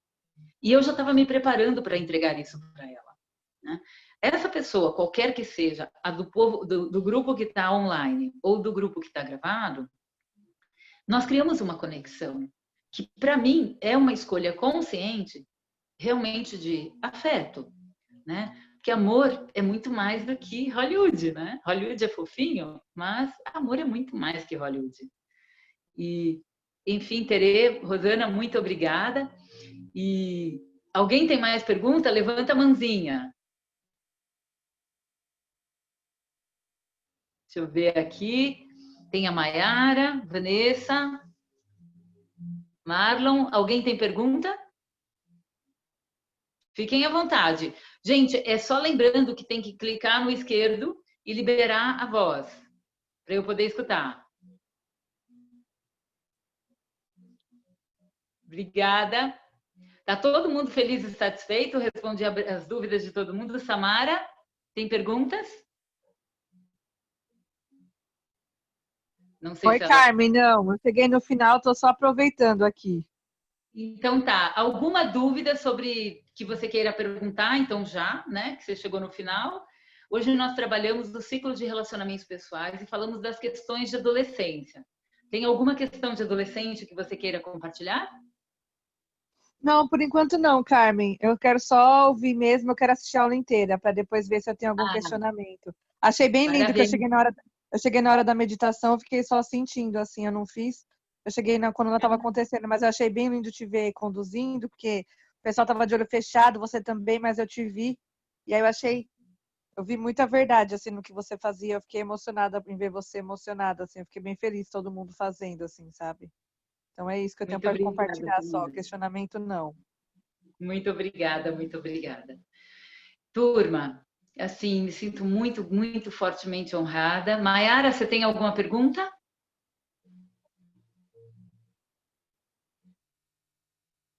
E eu já estava me preparando para entregar isso para ela. Né? Essa pessoa, qualquer que seja, a do grupo que está online ou do grupo que está gravado, nós criamos uma conexão que, para mim, é uma escolha consciente realmente de afeto. Né? Porque amor é muito mais do que Hollywood, né? Hollywood é fofinho, mas amor é muito mais que Hollywood. E, enfim, Terê, Rosana, muito obrigada. E alguém tem mais pergunta? Levanta a mãozinha. Deixa eu ver aqui. Tem a Maiara, Vanessa, Marlon. Alguém tem pergunta? Fiquem à vontade. Gente, é só lembrando que tem que clicar no esquerdo e liberar a voz, para eu poder escutar. Obrigada. Tá todo mundo feliz e satisfeito? Respondi as dúvidas de todo mundo. Samara, tem perguntas? Não sei Oi, se ela... Carmen, não, eu cheguei no final, estou só aproveitando aqui. Então tá, alguma dúvida sobre que você queira perguntar? Então já, né, que você chegou no final. Hoje nós trabalhamos o ciclo de relacionamentos pessoais e falamos das questões de adolescência. Tem alguma questão de adolescente que você queira compartilhar? Não, por enquanto não, Carmen. Eu quero só ouvir mesmo, eu quero assistir a aula inteira para depois ver se eu tenho algum questionamento. Achei bem lindo que eu cheguei na hora da meditação, eu fiquei só sentindo assim, eu não fiz. Eu cheguei quando ela estava acontecendo, mas eu achei bem lindo te ver conduzindo, porque o pessoal estava de olho fechado, você também, mas eu te vi. E aí eu vi muita verdade assim no que você fazia. Eu fiquei emocionada em ver você emocionada assim. Eu fiquei bem feliz todo mundo fazendo assim, sabe? Então é isso que eu tenho para compartilhar só, questionamento não. Muito obrigada, muito obrigada. Turma, assim, me sinto muito, muito fortemente honrada. Maiara, você tem alguma pergunta?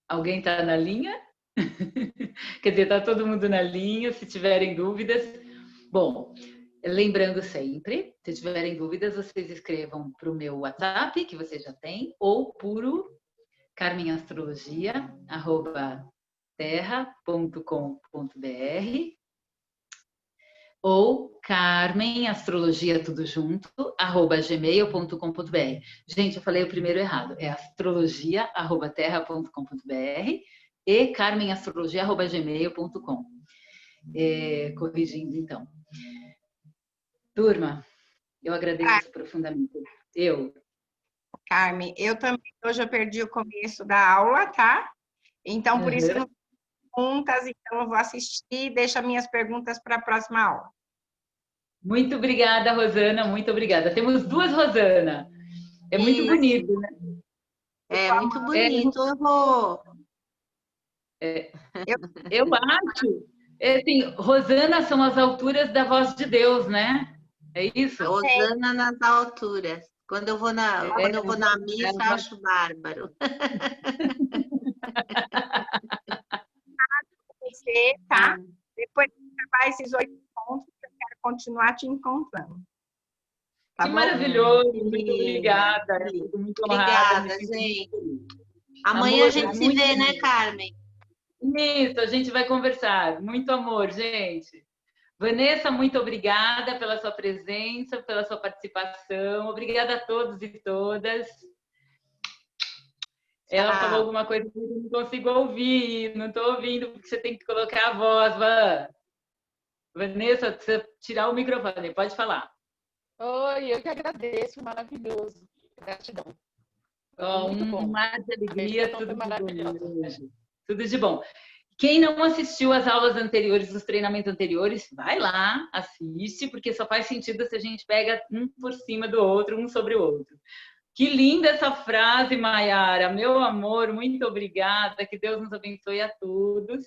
Alguém está na linha? Quer dizer, está todo mundo na linha, se tiverem dúvidas. Bom, lembrando sempre, se tiverem dúvidas, vocês escrevam para o meu WhatsApp, que você já tem, ou por carmenastrologia@terra.com.br ou carmenastrologia tudo junto @gmail.com.br. Gente, eu falei o primeiro errado, é astrologia@terra.com.br e carmenastrologia@gmail.com. Corrigindo então. Turma, eu agradeço profundamente. Carmen, eu também, hoje eu perdi o começo da aula, tá? Então, por isso não tenho perguntas, então eu vou assistir e deixo as minhas perguntas para a próxima aula. Muito obrigada, Rosana, muito obrigada. Temos duas Rosana. É muito bonito, né? É muito bonito. Eu vou... Eu acho. Assim, Rosana são as alturas da voz de Deus, né? É isso? Rosana nas alturas. Quando eu vou na missa, eu acho bárbaro. Você, tá? Depois de acabar esses 8 pontos, eu quero continuar te encontrando. Tá que bom? Maravilhoso, muito obrigada. Eu fico muito honrada. Obrigada, gente. Amanhã a gente se vê, né, Carmen? Isso, a gente vai conversar. Muito amor, gente. Vanessa, muito obrigada pela sua presença, pela sua participação. Obrigada a todos e todas. Ela falou alguma coisa que eu não consigo ouvir. Não estou ouvindo, porque você tem que colocar a voz, Van. Vanessa, você tirar o microfone, pode falar. Oi, eu que agradeço, maravilhoso. Gratidão. Muito bom. Um mar de alegria, tudo maravilhoso. Tudo de bom. Quem não assistiu às aulas anteriores, os treinamentos anteriores, vai lá, assiste, porque só faz sentido se a gente pega um por cima do outro, um sobre o outro. Que linda essa frase, Maiara. Meu amor, muito obrigada. Que Deus nos abençoe a todos,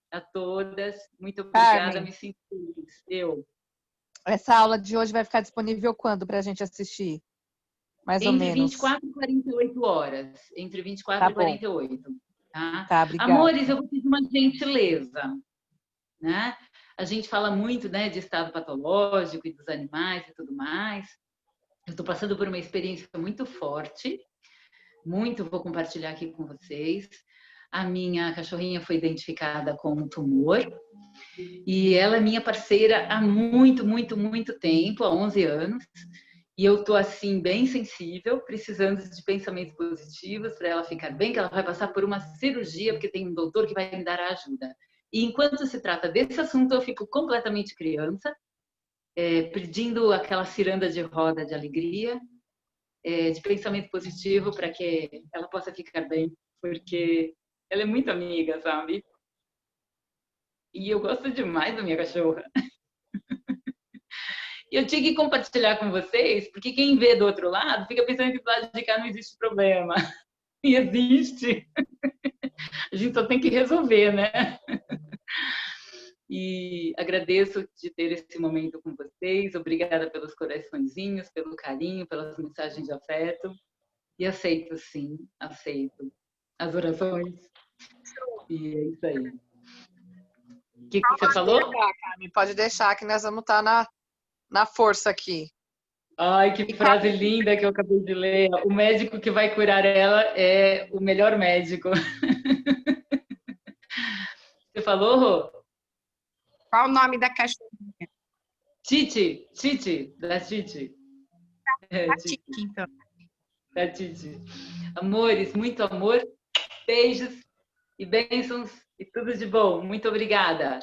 a todas. Muito obrigada, Carmen, me sinto feliz. Essa aula de hoje vai ficar disponível quando para a gente assistir? Mais ou menos. Entre 24 e 48 horas. Entre 24 e 48. Tá? Tá, obrigada. Amores, eu vou pedir uma gentileza, né? A gente fala muito, né, de estado patológico e dos animais e tudo mais. Eu estou passando por uma experiência muito forte, vou compartilhar aqui com vocês. A minha cachorrinha foi identificada com um tumor e ela é minha parceira há muito, muito, muito tempo, há 11 anos. E eu tô assim, bem sensível, precisando de pensamentos positivos para ela ficar bem, que ela vai passar por uma cirurgia, porque tem um doutor que vai me dar a ajuda. E enquanto se trata desse assunto, eu fico completamente criança, pedindo aquela ciranda de roda de alegria, de pensamento positivo para que ela possa ficar bem, porque ela é muito amiga, sabe? E eu gosto demais da minha cachorra. E eu tinha que compartilhar com vocês, porque quem vê do outro lado fica pensando que do lado de cá não existe problema. E existe. A gente só tem que resolver, né? E agradeço de ter esse momento com vocês. Obrigada pelos coraçõezinhos, pelo carinho, pelas mensagens de afeto. E aceito, sim, aceito as orações. E é isso aí. O que você falou? Pode deixar que nós vamos estar na força aqui. Ai, que frase linda que eu acabei de ler. O médico que vai curar ela é o melhor médico. Você falou, Rô? Qual o nome da cachorrinha? Titi, da Titi. A Titi, então. Da Titi. Amores, muito amor, beijos e bênçãos e tudo de bom. Muito obrigada.